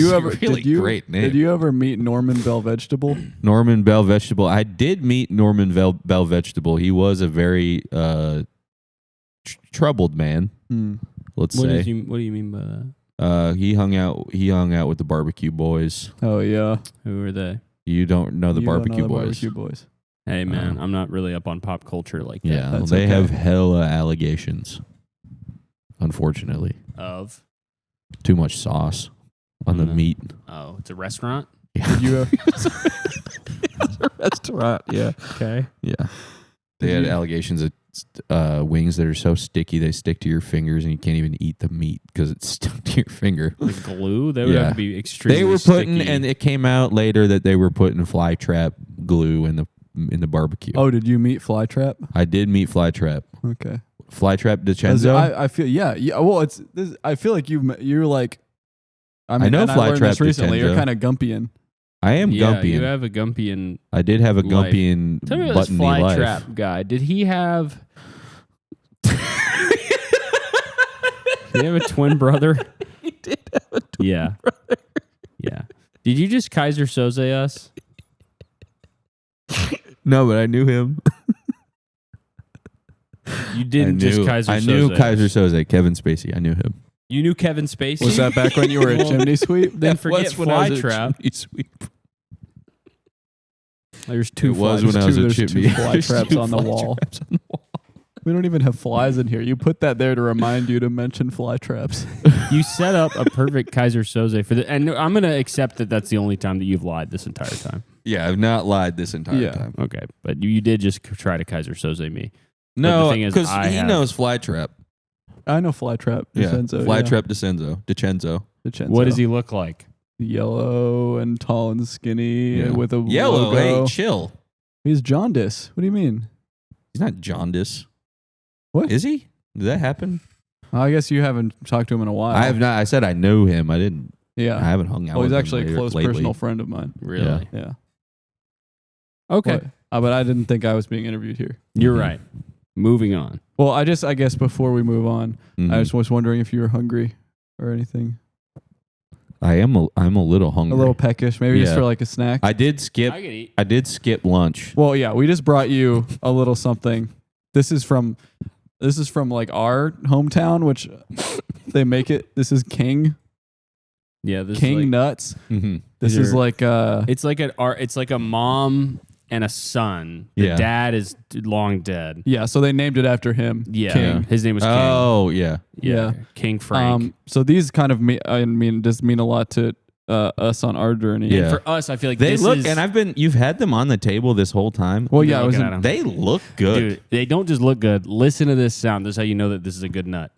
Great name. Did you ever meet Norman Bell Vegetable? Norman Bell Vegetable. I did meet Norman Bell Vegetable. He was a very troubled man. Let's say. What do you mean by that? He hung out with the barbecue boys. Oh yeah. Who are they? You don't know the barbecue boys. Barbecue boys. Hey, man, I'm not really up on pop culture like that. Yeah, they have hella allegations, unfortunately. Of? Too much sauce on the meat. Oh, it's a restaurant? Did you A restaurant, yeah. Okay. Yeah. They had allegations of wings that are so sticky they stick to your fingers and you can't even eat the meat because it's stuck to your finger. Like glue? They would have to be extremely They were putting, sticky. and it came out later that they were putting fly trap glue in the barbecue. Oh, did you meet Flytrap? I did meet fly trap. Okay. Fly trap DiCenzo? I feel yeah. Well, I feel like you're like. I know Flytrap I learned this recently. DiCenzo. You're kind of Gumpian. I am Gumpian. You have a Gumpian. I did have a life. Gumpian Tell me about this buttony fly life. trap guy. Did he have? Did he have a twin brother? He did have a twin brother. Yeah. Did you just Kaiser Soze us? No, but I knew him. You didn't just Kaiser Soze. I knew Kaiser Soze, Kevin Spacey. I knew him. You knew Kevin Spacey? Was that back when you were a chimney sweep? Then forget fly trap. There's two was when I was a chimney. Two fly traps on the wall. We don't even have flies in here. You put that there to remind you to mention fly traps. You set up a perfect Kaiser Soze for the, and I'm going to accept that that's the only time that you've lied this entire time. Yeah, I've not lied this entire time. Okay, but you did just try to Kaiser Soze me. No, because he knows fly trap. I know Flytrap. DiCenzo, Fly trap DiCenzo. What does he look like? Yellow and tall and skinny with a yellow. logo. Hey, chill. He's jaundice. What do you mean? He's not jaundice. What is he? Did that happen? I guess you haven't talked to him in a while. I have not. I said I know him. I didn't. Yeah, I haven't hung out. Well, with he's him actually a close lately. personal friend of mine. Really? Yeah. Okay, but I didn't think I was being interviewed here. You're right. Moving on. Well, I guess before we move on, Mm-hmm. I just was wondering if you were hungry or anything. I'm a little hungry. A little peckish, maybe just for like a snack. I did skip. I did skip lunch. Well, yeah, we just brought you a little something. This is from like our hometown, which they make it. This is King. Yeah, this King is like, nuts. Mm-hmm. This is like it's like a mom and a son. The dad is long dead. Yeah, so they named it after him. Yeah, King. His name was King. Oh yeah. King Frank. So these kind of mean a lot to us on our journey. Yeah. And for us, I feel like They this look, is, and you've had them on the table this whole time. Well, yeah, they look good. Dude, they don't just look good. Listen to this sound. This is how you know that this is a good nut.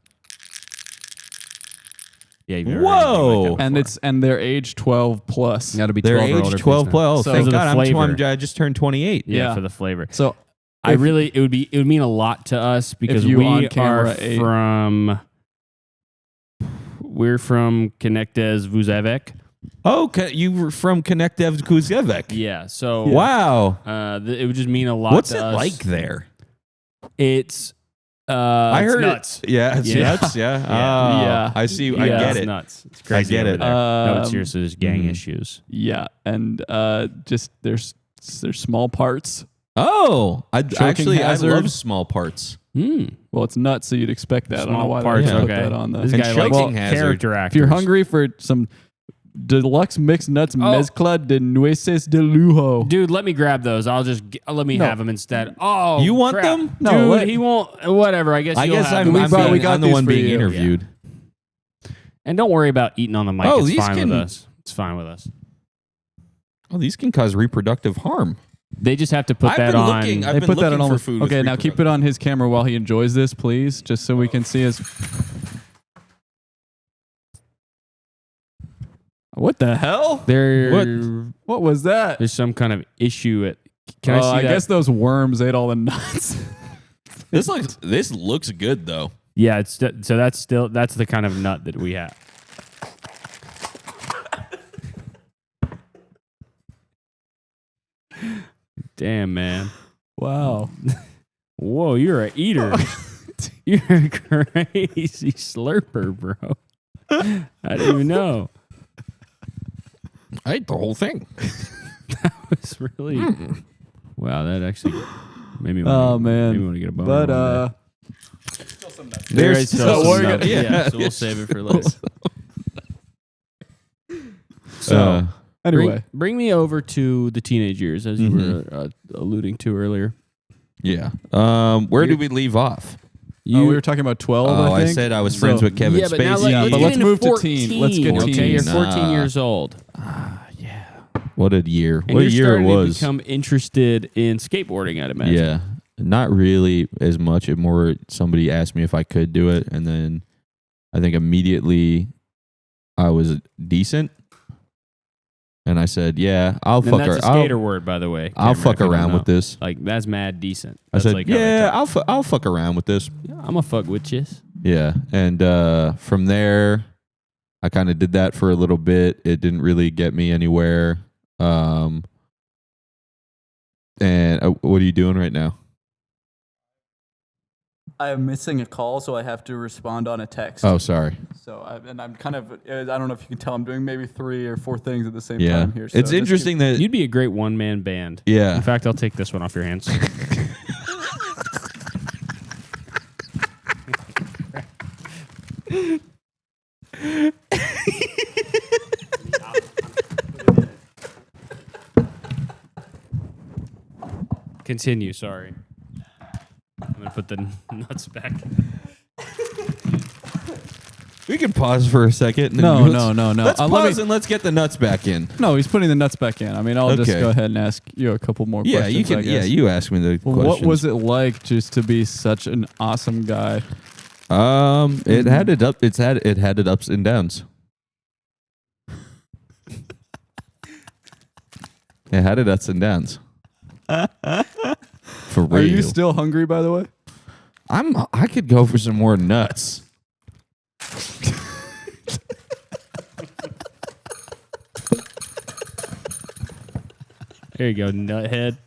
Yeah, you've never heard anything like that before. And they're age 12 plus. Got to be They're 12 or age older. 12 plus. So Thank for the God, flavor. I just turned 28. Yeah, for the flavor. So it would mean a lot to us because you on we camera are ate. we're from Connectes Vuzavec. Oh, you were from Connectev Kuzevec. Yeah, so Wow. it would just mean a lot What's to it us. like there? It's I heard nuts. Yeah, it's nuts. Yeah. Yeah. I see. Yeah, I get it's it. nuts. It's crazy. I get over it. there. No, it's seriously there's gang issues. Yeah, and just there's small parts. Oh, I hazard. love small parts. Well, it's nuts, so you'd expect that. I don't know Small why parts. they put Okay. that on the. This And guy likes choking hazard. character actors. If you're hungry for some deluxe mixed nuts, mezcla de nueces de lujo. Dude, let me grab those. Let me have them instead. Oh, You want crap. them? No, Dude, he won't. Whatever. I guess. I you'll guess have I'm, them. we got I'm the these one for being you. interviewed. And don't worry about eating on the mic. Oh, It's these fine can- with us. It's fine with us. Oh, these can cause reproductive harm. They just have to put I've that been on. looking- I've They been put that looking on for all. food with Okay, now keep it on his camera while he enjoys this, please, just so we can see his. What the hell? What was that? There's some kind of issue at. Can I see I that? guess those worms ate all the nuts. This looks good though. Yeah, it's so that's the kind of nut that we have. Damn, man. Wow. Whoa, you're a eater. You're a crazy slurper, bro. I didn't even know. I ate the whole thing. It's really wow. That actually made me. Man. Made me want to get a boner. But one day. There's still some some nuts. nuts. Yeah, so we'll save it for later. So Anyway, bring me over to the teenage years, as you were alluding to earlier. Yeah. Where did we leave off? we were talking about 12, I think. I said I was friends with Kevin but now Spacey. let's move to 14. teen. Let's get okay, teen. you're 14 years old. Yeah. What a year. And what a you're year it starting to was. become interested in skateboarding, I'd imagine. Yeah. Not really as much. It more somebody asked me if I could do it, and then I think immediately I was decent. And I said, "Yeah, I'll And fuck that's her. a skater word, by the way. I'll Cameron, fuck if you don't around know. with this." Like, that's mad decent. I That's said, like how they "Yeah, talk. I'll fuck around with this." I'm a fuck with this. Yeah, and from there, I kind of did that for a little bit. It didn't really get me anywhere. And what are you doing right now? I am missing a call, so I have to respond on a text. Oh, sorry. So I'm kind of, I don't know if you can tell, I'm doing maybe 3 or 4 things at the same Yeah, time here. So it's interesting that You'd be a great one-man band. Yeah. In fact, I'll take this one off your hands. Continue, sorry. I'm going to put the nuts back. we can pause for a second. And No. Let's Let pause me- and let's get the nuts back in. No, he's putting the nuts back in. I mean, I'll just Okay. go ahead and ask you a couple more Yeah, questions. you can. I Yeah, guess. you ask me the questions. What was it like just to be such an awesome guy? It had it up. It had it ups and downs. It had it ups and downs. For real. Are you still hungry, by the way? I could go for some more nuts. There you go, nuthead.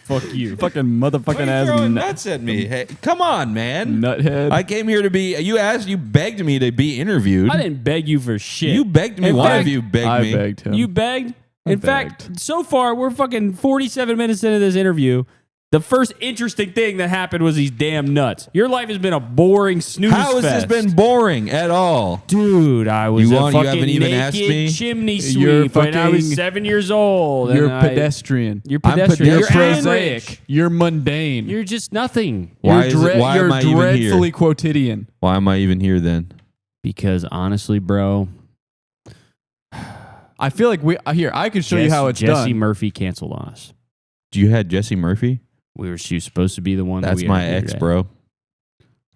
Fuck you. Fucking motherfucking Why are you ass throwing nuts at me? Hey, come on, man. nuthead. I came here to be. You begged me to be interviewed. I didn't beg you for shit. You begged me. In One fact, of you begged I me. begged him. You begged? In fact, begged. so far, we're fucking 47 minutes into this interview. The first interesting thing that happened was these damn nuts. Your life has been a boring snooze How has this fest. been boring at all? Dude, I was You a fucking haven't even naked asked me? chimney You're sweep when I was fucking- 7 years old. You're and I- pedestrian. You're I'm pedestrian. You're pedestrian. prosaic. You're mundane. You're just nothing. Why you're am I even here? dreadfully quotidian. Why am I even here then? Because honestly, bro, I feel like I can show you how it's Jesse done. Murphy canceled on us. You had Jesse Murphy? She was supposed to be the one. That's that we my interviewed ex, today. bro.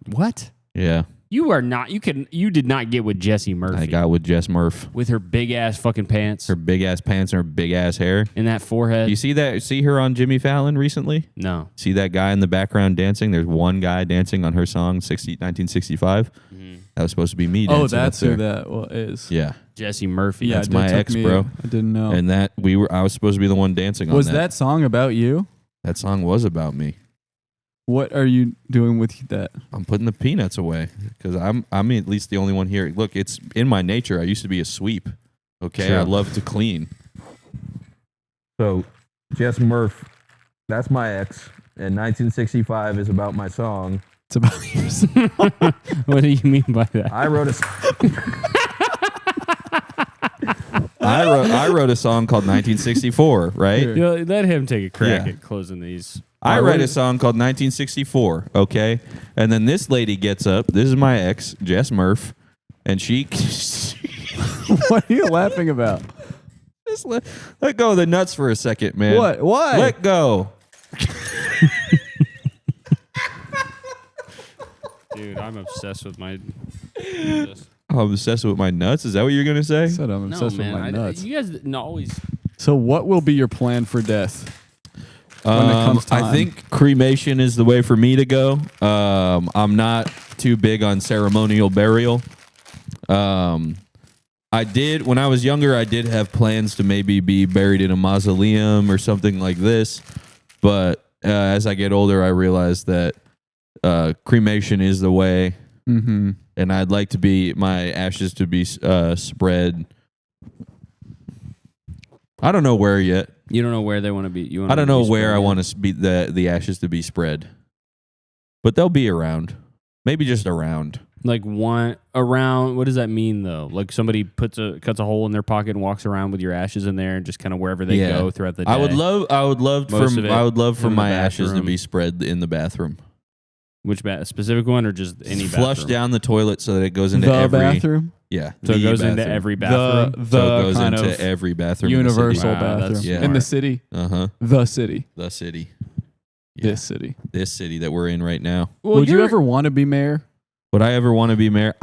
What? Yeah, You are not. You did not get with Jesse Murphy. I got with Jess Murph. with her big ass fucking pants Her big ass pants and her big ass hair. and that forehead. You see that? See her on Jimmy Fallon recently? No. See that guy in the background dancing? There's one guy dancing on her song 1965. That was supposed to be me dancing. Oh, that's up who there. that is. Yeah. Jesse Murphy. Yeah, That's it my took ex, me- bro. I didn't know. And that I was supposed to be the one dancing on Was that. that song about you? That song was about me. What are you doing with that? I'm putting the peanuts away because I'm at least the only one here. Look, it's in my nature. I used to be a sweep. Okay, Sure. I love to clean. So, Jess Murph, that's my ex, and 1965 is about my song. It's about yourself. What do you mean by that? I wrote a. I wrote a song called 1964. Right. Sure. You know, let him take a crack Yeah. at closing these. I wrote a song called 1964, okay? And then this lady gets up. This is my ex, Jess Murph, and she What are you laughing about? just let go of the nuts for a second, man. What? Why? Let go. Dude, I'm obsessed with my. I'm obsessed with my nuts. Is that what you're going to say? I said I'm No, obsessed man. with my nuts. You guys no, always. So what will be your plan for death? When it comes time. I think cremation is the way for me to go. I'm not too big on ceremonial burial. I did, when I was younger, I did have plans to maybe be buried in a mausoleum or something like this. But as I get older, I realize that cremation is the way. Mm-hmm. And I'd like to be, my ashes to be spread. I don't know where yet. You don't know where they want to be. I don't know where I want to be the ashes to be spread, but they'll be around. Maybe just around. Like one around, what does that mean though? Like somebody cuts a hole in their pocket and walks around with your ashes in there and just kind of wherever they go throughout the day. I would love for my ashes to be spread in the bathroom. Which specific one or just any bathroom? Flush down the toilet so that it goes into the bathroom? Yeah. So it goes into every bathroom? So it goes into every bathroom universal in the city. bathroom. In the city? Uh-huh. The city. The city. Yeah. This city. This city that we're in right now. Well, would you ever want to be mayor? Would I ever want to be mayor?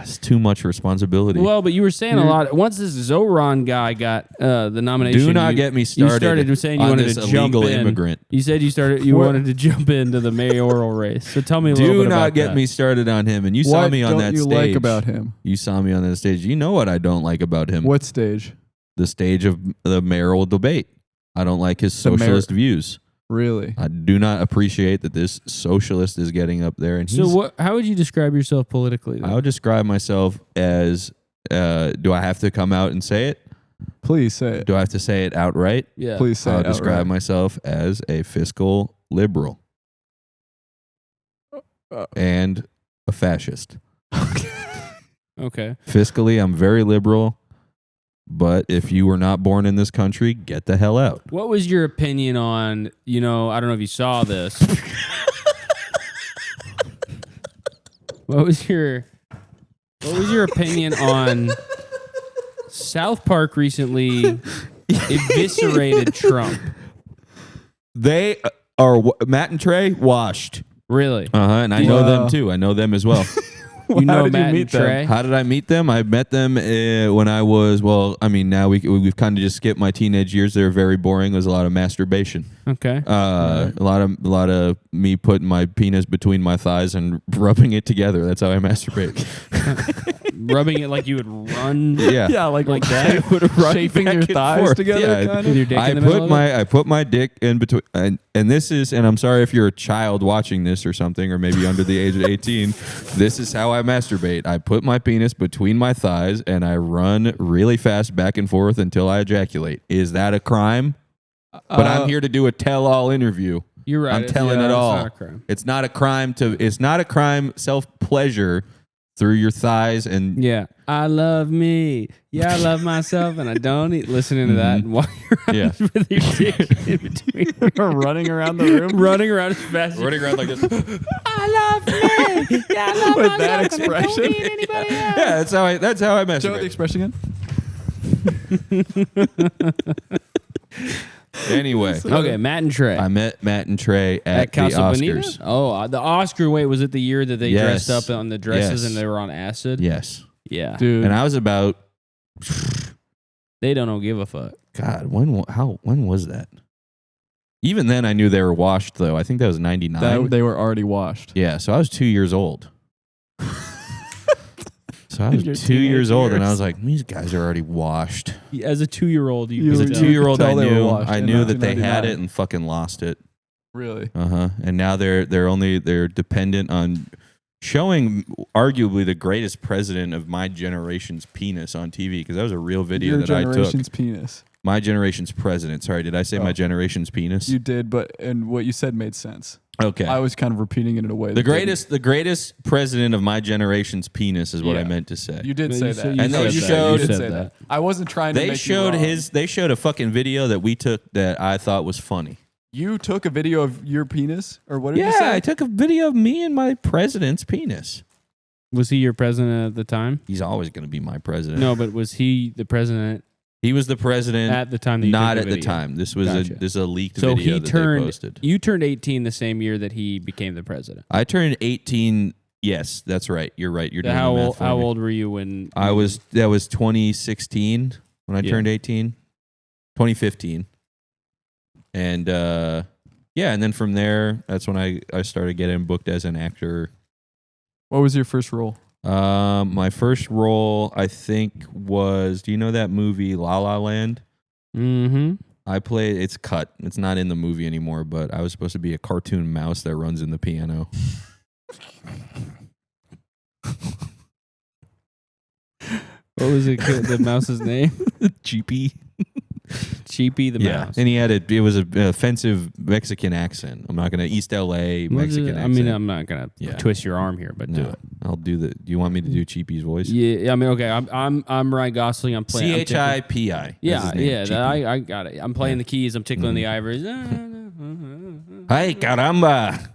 It's too much responsibility. Well, but you were saying a lot. Once this Zoran guy got the nomination, do not get me started. You started saying you wanted to jump in. Immigrant. You said you wanted to jump into the mayoral race. So tell me a little bit about that. Do not get me started on him. And you saw me on that stage. What don't you like about him? You saw me on that stage. You know what I don't like about him. What stage? The stage of the mayoral debate. I don't like his socialist views. Really? I do not appreciate that this socialist is getting up there. And how would you describe yourself politically? I would describe myself as, do I have to come out and say it? Please say it. Do I have to say it outright? Yeah. Please say it outright. I would describe myself as a fiscal liberal and a fascist. Okay. Fiscally, I'm very liberal. But if you were not born in this country, get the hell out. What was your opinion on, I don't know if you saw this. What was your opinion on South Park recently eviscerated Trump? They are Matt and Trey washed. Really? And I know them too. I know them as well. You know Matt and Trey? How did I meet them? I met them when I was, now we've kind of just skipped my teenage years. They were very boring. It was a lot of masturbation. Okay. A lot of me putting my penis between my thighs and rubbing it together. That's how I masturbate. Rubbing it like you would run. Yeah. Yeah, like that. Shaping your thighs together. Yeah. Kind of? With your dick in the middle of it? I put my dick in between, and this is, and I'm sorry if you're a child watching this or something, or maybe under the age of 18. This is how I masturbate. I put my penis between my thighs and I run really fast back and forth until I ejaculate. Is that a crime? But I'm here to do a tell-all interview. You're right. I'm telling it all. It's not a crime. It's not a crime. Self-pleasure through your thighs and I love me. Yeah, I love myself, and I don't eat. Listening to that and walking around with your dick in between, running around the room, running around as fast, running around like this. I love me. Yeah, I love with myself, that expression. And I don't eat anybody else. Yeah, that's how I masturbate. Show the expression again. Anyway, okay, Matt and Trey. I met Matt and Trey at the Casa Oscars. Bonita? Oh, the Oscar. Wait, was it the year that they Yes. dressed up on the dresses Yes. and they were on acid? Yes, Yeah, Dude. and I was about. they don't give a fuck. God, when was that? Even then, I knew they were washed. Though I think that was '99. They were already washed. Yeah, so I was 2 years old. So I was Your 2 years old, and I years. was like, "These guys are already washed." As a 2-year-old, As a You 2-year-old, could I tell they were knew washed in that they had 1999. it and fucking lost it. Really? And now they're dependent on showing arguably the greatest president of my generation's penis on TV, because that was a real video Your that I took. generation's penis. My generation's president. Sorry, did I say my generation's penis? You did, and what you said made sense. Okay. I was kind of repeating it in a way. The greatest president of my generation's penis is what I meant to say. You did But say you that. said- you And they said that. showed- You did said say that. I wasn't trying to They make showed you wrong. they showed a fucking video that we took that I thought was funny. You took a video of your penis, or what did you Yeah, say? I took a video of me and my president's penis. Was he your president at the time? He's always going to be my president. No, but was he the president He was the president at the time that you not took at the video? time. This was Gotcha. this is a leaked So video he that they turned. posted. You turned 18 the same year that he became the president. I turned 18. Yes, that's right. You're right. You're So doing how the math old? for How me. old were you when That was 2016 when I Yeah. turned 18. 2015. And and then from there, that's when I started getting booked as an actor. What was your first role? My first role, I think, was, do you know that movie La La Land? Mm-hmm. I played, it's cut. It's not in the movie anymore, but I was supposed to be a cartoon mouse that runs in the piano. What was it? The mouse's name? Cheapy. Cheapy the mouse. And he had it was an offensive Mexican accent. I'm not gonna East LA Mexican accent. I mean, I'm not gonna twist your arm here, but do it. I'll do the. Do you want me to do Cheapy's voice? Yeah, I mean, okay. I'm Ryan Gosling. I'm playing CHIPI. Yeah, I got it. I'm playing the keys. I'm tickling the ivories. Hi caramba.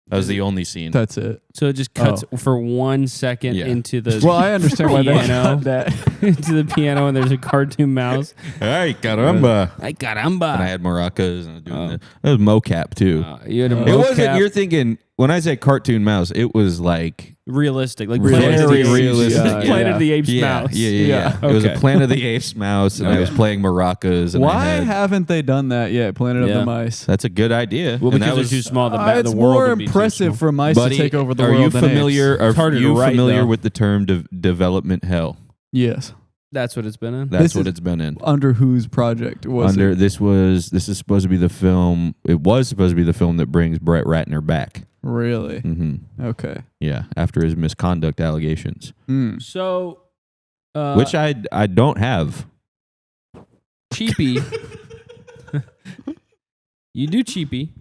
That was the only scene. That's it. So it just cuts for 1 second into the Well, I understand why they piano, cut that. into the piano, and there's a cartoon mouse. Hi caramba. Ay caramba. And I had maracas and doing that was mocap too. You had a It wasn't. mocap. You're thinking when I said cartoon mouse, it was like realistic, like very Planet of the Apes. realistic. Planet of the Apes mouse. Yeah. It was a Planet of the Apes mouse, and I was playing maracas. And Why haven't they done that yet? Planet of the Mice. That's a good idea. Well, And because that was they're too small. It's the world more would be too impressive small. for mice Buddy, to take over the are world. you than familiar? apes. Are harder to you write, familiar though. with the term development hell? Yes. That's what it's been in. That's This what is it's been in. Under whose project was it? This is supposed to be the film. It was supposed to be the film that brings Brett Ratner back. Really? Mm-hmm. Okay. Yeah, after his misconduct allegations, So, which I don't have. Cheapy. You do Cheapy.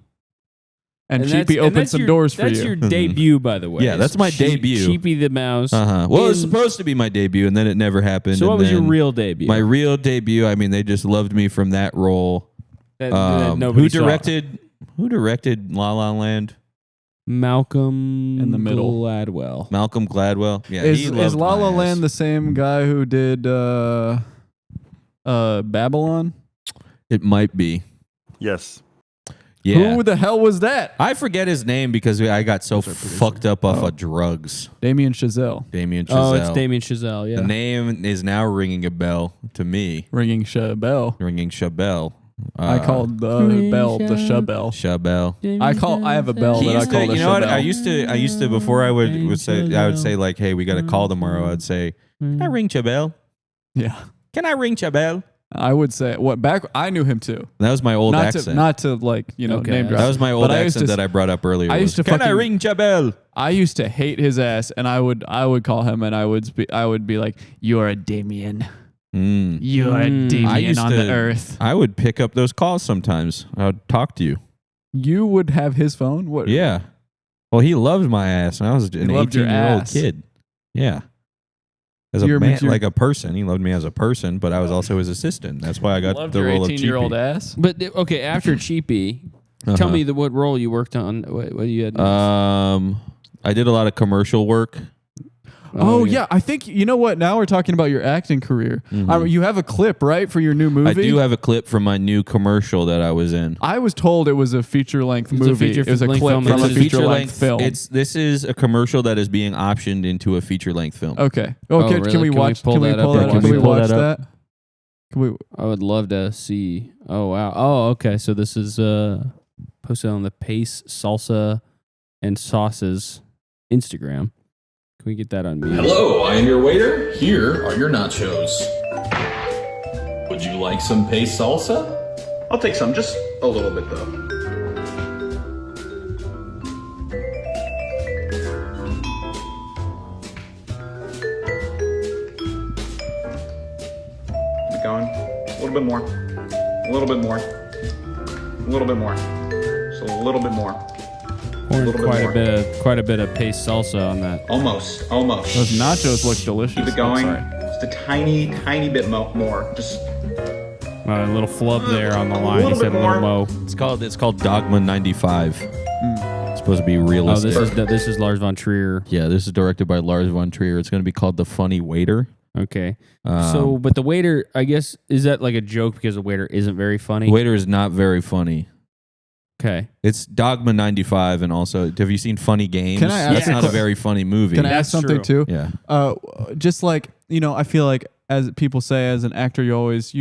And that's- Cheapy opened that's some your- doors for That's you. your debut, by the way. Yeah, that's my debut. Cheapy the mouse. Well, it was supposed to be my debut, and then it never happened. So and what was your then real debut? My real debut. I mean, they just loved me from that role. that nobody Who saw. directed La La Land? Malcolm In the middle. Gladwell. Malcolm Gladwell. Yeah, Is La La Land the same guy who did Babylon? It might be. Yes. Yeah. Who the hell was that? I forget his name because I got so fucked up off of drugs. Damien Chazelle. Damien Chazelle. Oh, it's Damien Chazelle. Yeah. The name is now ringing a bell to me. Ringing bell. Ringing Chabelle. I called the bell the Shabelle. Chabelle. I have a bell He that I used call to, the you know what? Shabelle. I used to before I would say like, hey, we got a call tomorrow. I'd say, can I ring Chabelle? Yeah. Can I ring Chabelle? I would say back I knew him too. That was my old Not accent. to like, name drop. That was my old But I used accent to- that I brought up earlier. I used to Can I fucking- ring Chabelle? I used to hate his ass, and I would call him, and I would be like, "You are a Damien. You are a Damien on the earth." I would pick up those calls sometimes. I would talk to you. You would have his phone. What? Yeah. Well, he loved my ass, and I was an loved your 18-year-old ass. kid. Yeah. As a You're man, mature- like a person. He loved me as a person, but I was also his assistant. That's why I got Loved the your role of 18-year-old Cheapy. ass. But okay, after Cheapy, tell me what role you worked on. What you had. I did a lot of commercial work. Oh yeah, I think you know what. Now we're talking about your acting career. You have a clip, right, for your new movie? I do have a clip from my new commercial that I was in. I was told it was a feature-length It's a movie. It was a feature-length clip film. from It's a a feature-length film. This is a commercial that is being optioned into a feature-length film. Okay. Oh, Can really? we Can we watch? pull Can we that pull up? that? Can Can we we pull watch that that? up? Can we? I would love to see. Oh wow. Oh okay. So this is posted on the Pace Salsa and Sauces Instagram. Can we get that on mute? Hello, I am your waiter. Here are your nachos. Would you like some paste salsa? I'll take some, just a little bit though. Keep it going. A little bit more. A little bit more. A little bit more. Just a little bit more. Pouring little bit quite a bit of Pace Salsa on that. Almost. Those nachos look delicious. Keep it going. I'm sorry. Just a tiny bit more. Just A little flub there on the A line. He little said a bit little more. mo. It's called Dogma 95. It's supposed to be Oh, realistic. this is Lars von Trier. Yeah, this is directed by Lars von Trier. It's going to be called The Funny Waiter. Okay. But the waiter, I guess, is that like a joke because the waiter isn't very funny? Waiter is not very funny. Okay. It's Dogma 95, and also, have you seen Funny Games? Can I ask That's a not a que- very funny movie. Can I That's ask something true. too? Yeah. Just like I feel like as people say, as an actor, you're always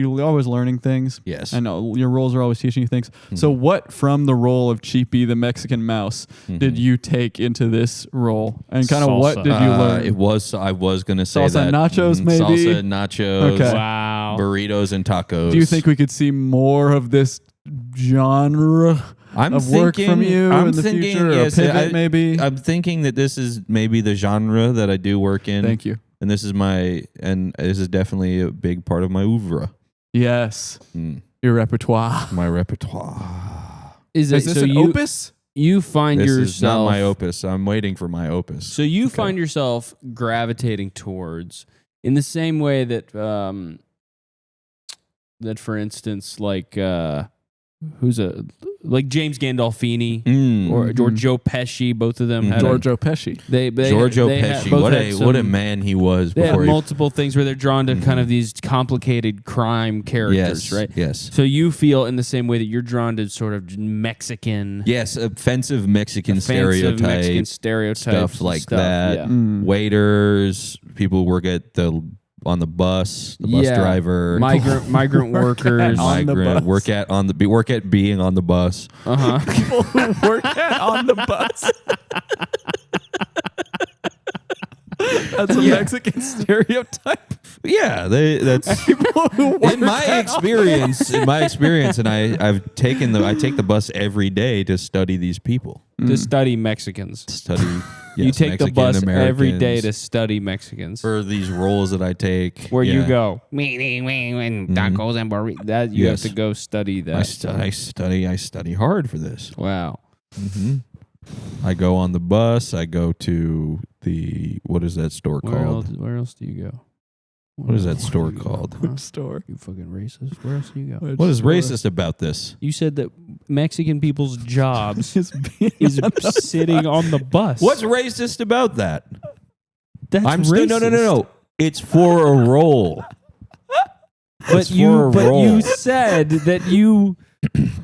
learning things. Yes. I know your roles are always teaching you things. So, what from the role of Cheapy the Mexican mouse did you take into this role, and kind of what Salsa. did you learn? I was going to say Salsa that. and nachos, maybe? Salsa and nachos. Okay. Wow. Burritos and tacos. Do you think we could see more of this genre of work from you in the future? Or a pivot, maybe? I'm thinking that this is maybe the genre that I do work in. Thank you. And this is definitely a big part of my oeuvre. Yes. Mm, Your repertoire. my repertoire. Is Is this so an you, opus? You find This yourself. is not my opus. I'm waiting for my opus. So you find yourself gravitating towards, in the same way that, that for instance, like like James Gandolfini or Joe Pesci, both of them had Giorgio Pesci. Giorgio they Pesci. both What a man he was. They had Before multiple things where they're drawn to kind of these complicated crime characters, right? Yes. So you feel in the same way that you're drawn to sort of Mexican, Yes, offensive Mexican stereotype. Mexican stereotypes, Stuff like that. Yeah. Waiters, people who work at on the bus driver, migrant workers, On the bus. work at being on the bus. People who work on the bus. That's a Mexican stereotype. Yeah, that's People who work in my experience. In my experience, and I take the bus every day to study these people. to study Mexicans. Study. You yes, take the Mexican bus every day Americans to study Mexicans. for these roles that I take. Where you Yeah. go, tacos and burritos. That you Yes. have to go study that. I study hard for this. Wow. I go on the bus. I go to what is that store called? Where else do you go? What is that else store do you go? called? Huh? Store. You fucking racist. Where else do you go? What is racist about this? You said that Mexican people's jobs Just being is on the sitting on the bus. What's racist about that? That's racist. No. It's for a role. But you said that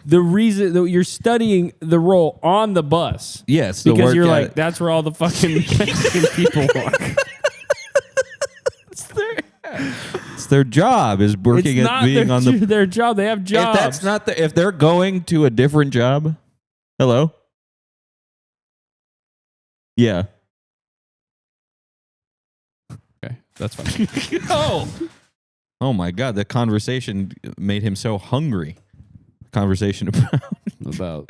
the reason that you're studying the role on the bus. Yes, Because you're like, that's where all the fucking Mexican people are. it's their job is working It's at not being on the. their job. They have jobs. If that's not if they're going to a different job. Hello. Yeah. Okay, that's fine. Oh my God! The conversation made him so hungry. Conversation About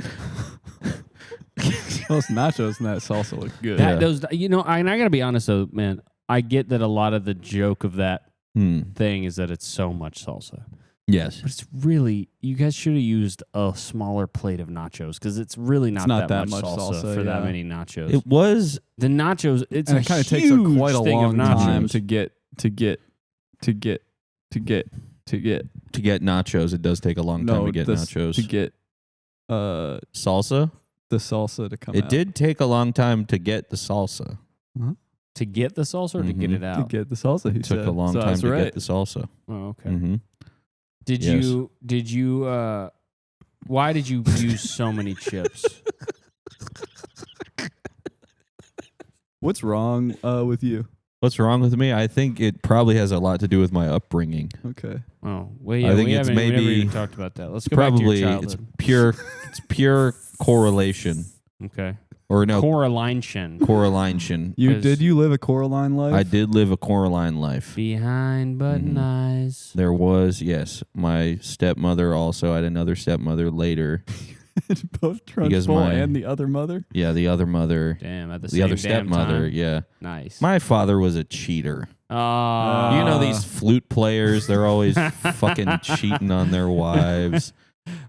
Those nachos and that salsa look good. that, those, I gotta be honest though, man. I get that a lot of the joke of that thing is that it's so much salsa. Yes. But it's really, you guys should have used a smaller plate of nachos because it's really not, that much salsa for that many nachos. It was The nachos, it's and a it kind of takes huge quite a thing long of nachos. time to get nachos. It does take a long time to get nachos. To get salsa. the salsa to come It out. did take a long time to get the salsa. To get the salsa or to get it To out? get the salsa. He It took said. a long So time that's to right. get the salsa. Oh, okay. Mm-hmm. Did you why did you use so many chips? What's wrong with you? What's wrong with me? I think it probably has a lot to do with my upbringing. Okay. Oh, well, yeah, I think we it's never maybe even talked about that. Let's go back to Probably your it's childhood. pure correlation. Okay. Or no, Correlation. correlation. Did you live a Coraline life? I did live a Coraline life. Behind button eyes. There was, yes, my stepmother also. I had another stepmother later. Both Because Trunchbull my- and the other mother. Yeah, the other mother. Damn, at the The same other damn stepmother, time. yeah. Nice. My father was a cheater. Oh. You know these flute players, they're always fucking cheating on their wives.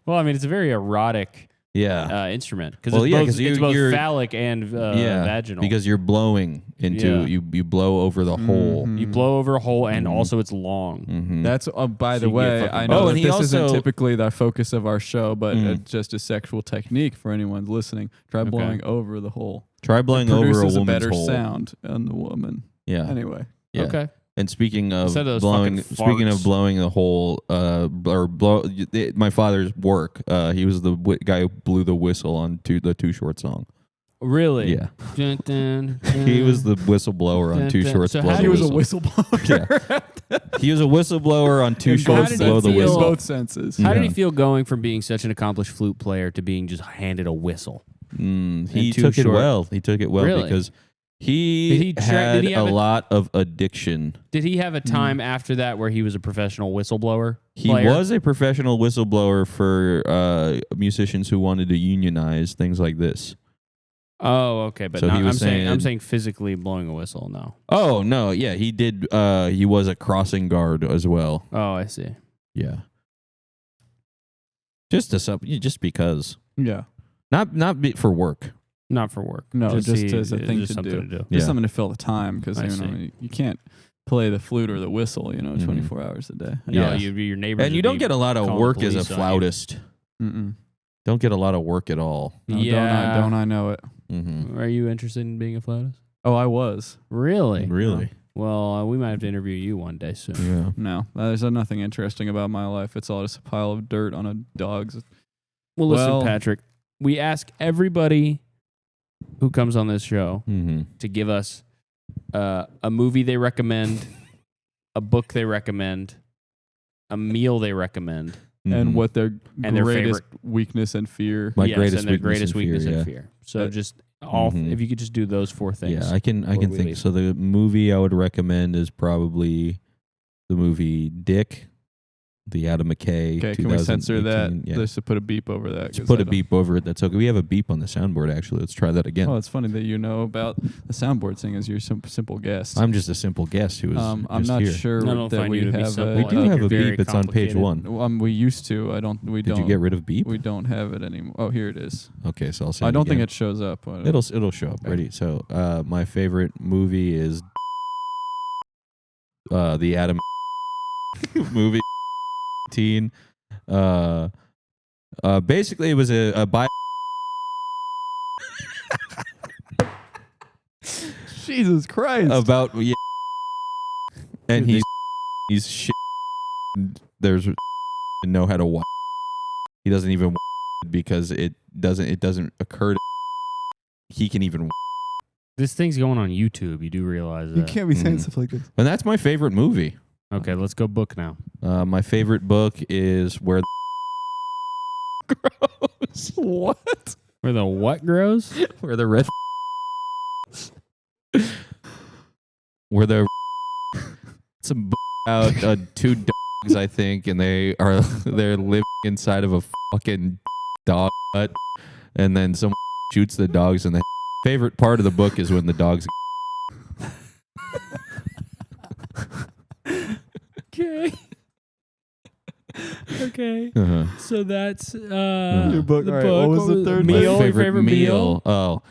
Well, I mean, it's a very erotic Yeah. instrument because Well, it's yeah, both, 'cause it's you- both you're- phallic and vaginal. Because you're blowing into Yeah. you blow over the hole. you blow over a hole and also it's long. Mm-hmm. That's by So the you get way, fucking I know Oh, that and he this isn't also- typically the focus of our show, but it's just a sexual technique for anyone listening. Try blowing over the hole. Try blowing over a Produces woman's better hole. sound on the woman. Yeah. Anyway. Yeah. Okay. And speaking of Instead of those blowing, fucking speaking of farts. blowing the hole, my father's work. He was the guy who blew the whistle on the Too Short song. Really? Yeah, Dun, dun, he was dun. the whistleblower on Dun, Too dun. Short's So blow how the do He was whistle. a whistleblower. He was a whistleblower on Too In Short's did blow he the feel- In whistle. both senses. How did Yeah. he feel going from being such an accomplished flute player to being just handed a whistle? He Too took it Short. well. He took it well Really? because Did he he had did he have a a- lot of addiction. Did he have a time after that where he was a professional whistleblower? He player? was a professional whistleblower for musicians who wanted to unionize things like this. Oh, okay, but So he not, was I'm saying- saying physically blowing a whistle. No. Oh no, yeah, he did. He was a crossing guard as well. Oh, I see. Yeah. Just because. Yeah. Not for work. Not for work. No, just see- as a thing just to something do. to do. Just Yeah. something to fill the time because I you know you can't play the flute or the whistle, 24 hours a day. No, Yeah. your neighbors. And you would don't be get a lot of calling work the as a police on you. flautist. Mm-mm. Don't get a lot of work at all. No, Yeah. don't I know it? Mm-hmm. Are you interested in being a flautist? Oh, I was. Really? Really? Well, we might have to interview you one day soon. Yeah. No, there's nothing interesting about my life. It's all just a pile of dirt on a dog's. Well, listen, Well- Patrick. We ask everybody who comes on this show Mm-hmm. to give us a movie they recommend, a book they recommend, a meal they recommend, And what their And their greatest favorite- weakness and fear. My yes, greatest and their weakness greatest and weakness fear, and yeah. fear. So Uh, just all, Mhm. if you could just do those four things. Yeah, I can Where we think. leave. So the movie I would recommend is probably the movie Dick, the Adam McKay. Okay, can we censor that? 2018. Yeah. Just to put a beep over that. Just 'cause put I a don't- beep over it. That's okay. We have a beep on the soundboard, actually. Let's try that again. Oh, it's funny that you know about the soundboard thing as your simple guest. I'm just a simple guest who is I'm just not here. sure I don't that find we you to be have simple. We I do think have you're a very beep. It's on page complicated. 1. We used to. I don't. We Did don't. you get rid of beep? We don't have it anymore. Oh, here it is. Okay, so I'll say I don't think again. it shows up. It'll show up. Ready? So my favorite movie is the Adam movie. Teen. Basically, it was a bio. Jesus Christ. About and he's shit. There's know how to watch. He doesn't even because it doesn't occur to he can even. This thing's going on YouTube. You do realize that. you can't be saying Mhm. stuff like this. And that's my favorite movie. Okay, let's go book now. My favorite book is where Gross. What? Where the what grows? where the red where the some out two dogs, I think, and they're living inside of a fucking dog hut, and then someone shoots the dogs, and the favorite part of the book is when the dogs. Okay. Okay. Uh-huh. So that's Your book. The All right, book. what was the third meal? thing? Your favorite meal? Oh,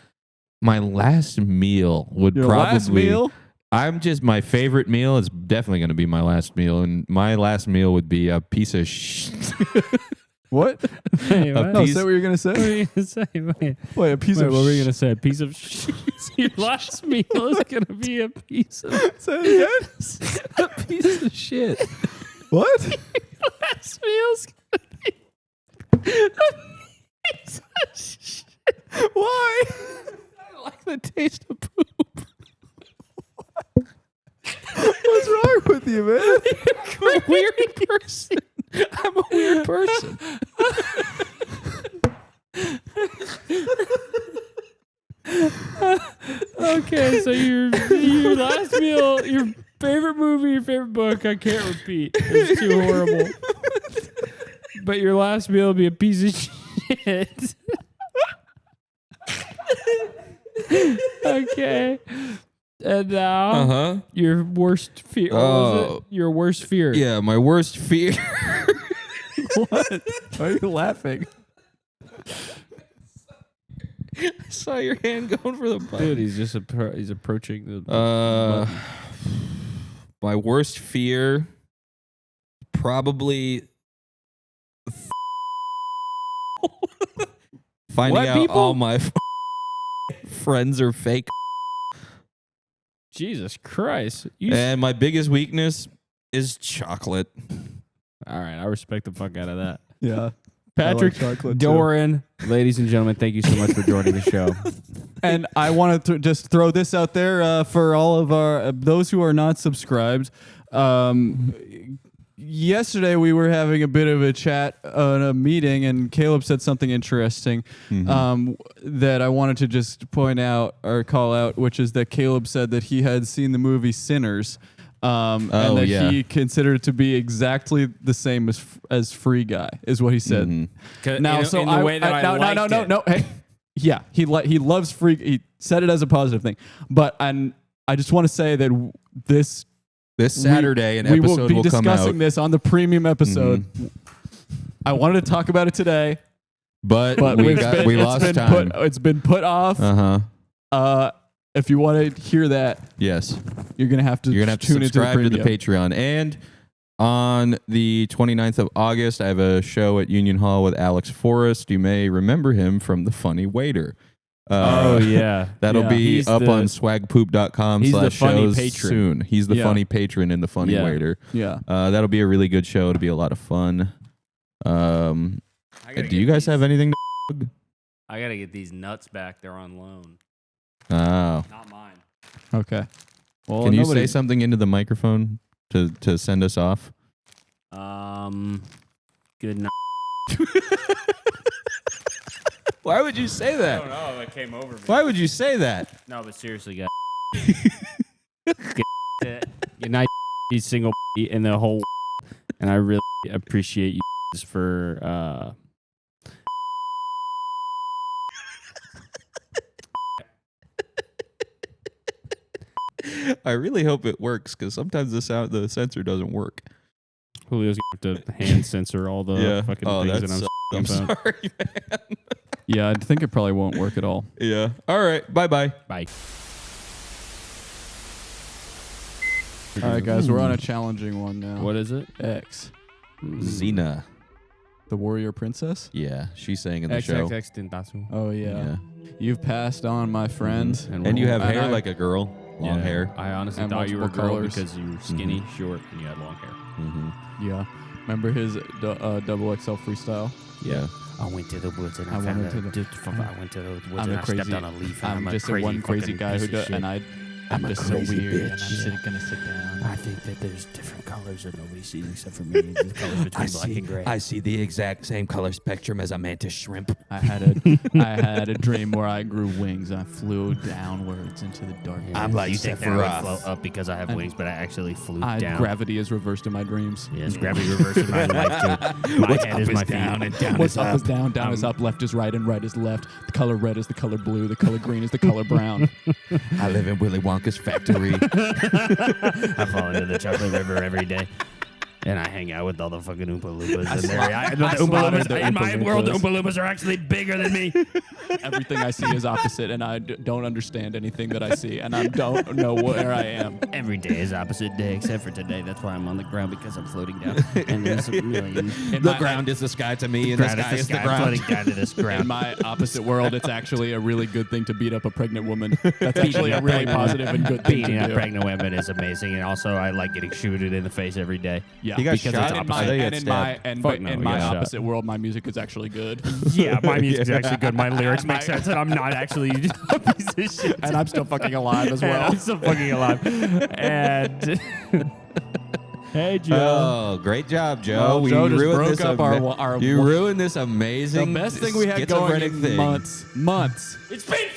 my last meal would Your probably. last meal? My favorite meal is definitely going to be my last meal, and my last meal would be a piece of What? Wait, A what? No, piece- say what you're gonna What were say. you gonna say? Wait, Wait, a piece of. what were you gonna say? A piece of your last meal is gonna be a piece of Say it again. a piece of shit. What? last meal's gonna be a piece of shit. Why? I like the taste of poop. What's wrong with you, man? You're a weird person. I'm a weird person. Okay, so your last meal, your favorite movie, your favorite book, I can't repeat. It's too horrible. But your last meal will be a piece of shit. Okay. And now your worst fear. What was it? Your worst fear. Yeah, my worst fear. What? Why are you laughing? I saw your hand going for the button. Dude, he's just he's approaching the. My worst fear, probably finding What, out people? all my friends are fake. Jesus Christ! And my biggest weakness is chocolate. All right, I respect the fuck out of that. Yeah. Patrick chocolate, too. Doran, ladies and gentlemen, thank you so much for joining the show. And I want to just throw this out there for all of our those who are not subscribed. Yesterday we were having a bit of a chat on a meeting, and Caleb said something interesting that I wanted to just point out or call out, which is that Caleb said that he had seen the movie Sinners. And that he considered it to be exactly the same as Free Guy, is what he said. Now, in the way that I liked it. no. Hey, yeah, he loves Free. He said it as a positive thing, but I just want to say that this This Saturday, an we episode will be come out. discussing this on the premium episode. I wanted to talk about it today, But we lost time. It's been put off. If you want to hear that, Yes. you're gonna have to You're going to have to tune into the subscribe to the premium. Patreon. And on the 29th of August, I have a show at Union Hall with Alex Forrest. You may remember him from The Funny Waiter. Oh, yeah. That'll Yeah. be He's up the- on swagpoop.com he's the funny /shows patron. soon. He's the Yeah. funny patron in The Funny Yeah. Waiter. Yeah. That'll be a really good show. It'll be a lot of fun. Do you guys have anything to I gotta get these nuts back. They're on loan. Oh. Not mine. Okay. Well, Can you say something into the microphone to send us off? Good night. Why would you say I that? don't know. It came over me. Why would you say that? No, but seriously, guys. Good night, you single in the whole. And I really appreciate you for I really hope it works because sometimes the sensor doesn't work. Julio's going to have to hand censor all the fucking things that I'm saying. sorry, man. Yeah, I think it probably won't work at all. Yeah. All right. Bye-bye. Bye. All right, guys, we're on a challenging one now. What is it? X, Xena. the warrior princess? Yeah, she's saying in the show. XXX Tentacion. Oh, yeah. Yeah. You've passed on, my friend. And you have And hair I- like a girl. Long hair. I honestly And thought you were a multiple girl colors. because you were skinny, short, and you had long hair. Mm-hmm. Yeah. Remember his double XL freestyle? Yeah. I went to the woods and I I found went to the- I went to the woods I'm and a I stepped crazy- on a leaf. And I'm a just a crazy one crazy fucking guy who piece of does, shit. and I'm I'm a just so crazy weird, bitch. and I'm just gonna sit down. I think that there's different colors that nobody sees except for me. The colors between black and gray. I see the exact same color spectrum as a mantis shrimp. I had a dream where I grew wings and I flew downwards into the darkness. I'm like you think that I Sephiroth. would float up because I have And wings, but I actually flew I down. gravity is reversed in my dreams. Yes, gravity reversed in my life too. My head is my feet. down and down What's is up up. is down, down is up, left is right, and right is left. The color red is the color blue, the color green is the color brown. I live in Willy Wonka's factory. I fall into the chocolate river every day. And I hang out with all the fucking Oompa Loompas. And in my world, the Oompa Loompas are actually bigger than me. Everything I see is opposite, and I don't understand anything that I see, and I don't know where I am. Every day is opposite day, except for today. That's why I'm on the ground, because I'm floating down. And there's a million. The ground is the sky to me, and the sky is the I'm ground. floating down to this In ground. my opposite world, it's actually a really good thing to beat up a pregnant woman. That's actually a really positive and good thing Beating to a do. pregnant woman is amazing, and also I like getting shooted in the face every day. Yeah, He got because shot? it's I in thought my, he got and in my stabbed. and Fuck but no, in he my got shot. opposite world, my music is actually good, Yeah, my music's actually good. My lyrics make sense, and I'm not actually a piece of shit. and I'm still fucking alive as And well. I'm still fucking alive. And Hey, Joe. Oh, great job, Joe. Well, Joe just ruined broke this up our you one- ruined this the amazing best thing we had going schizophrenic in thing. months. it's been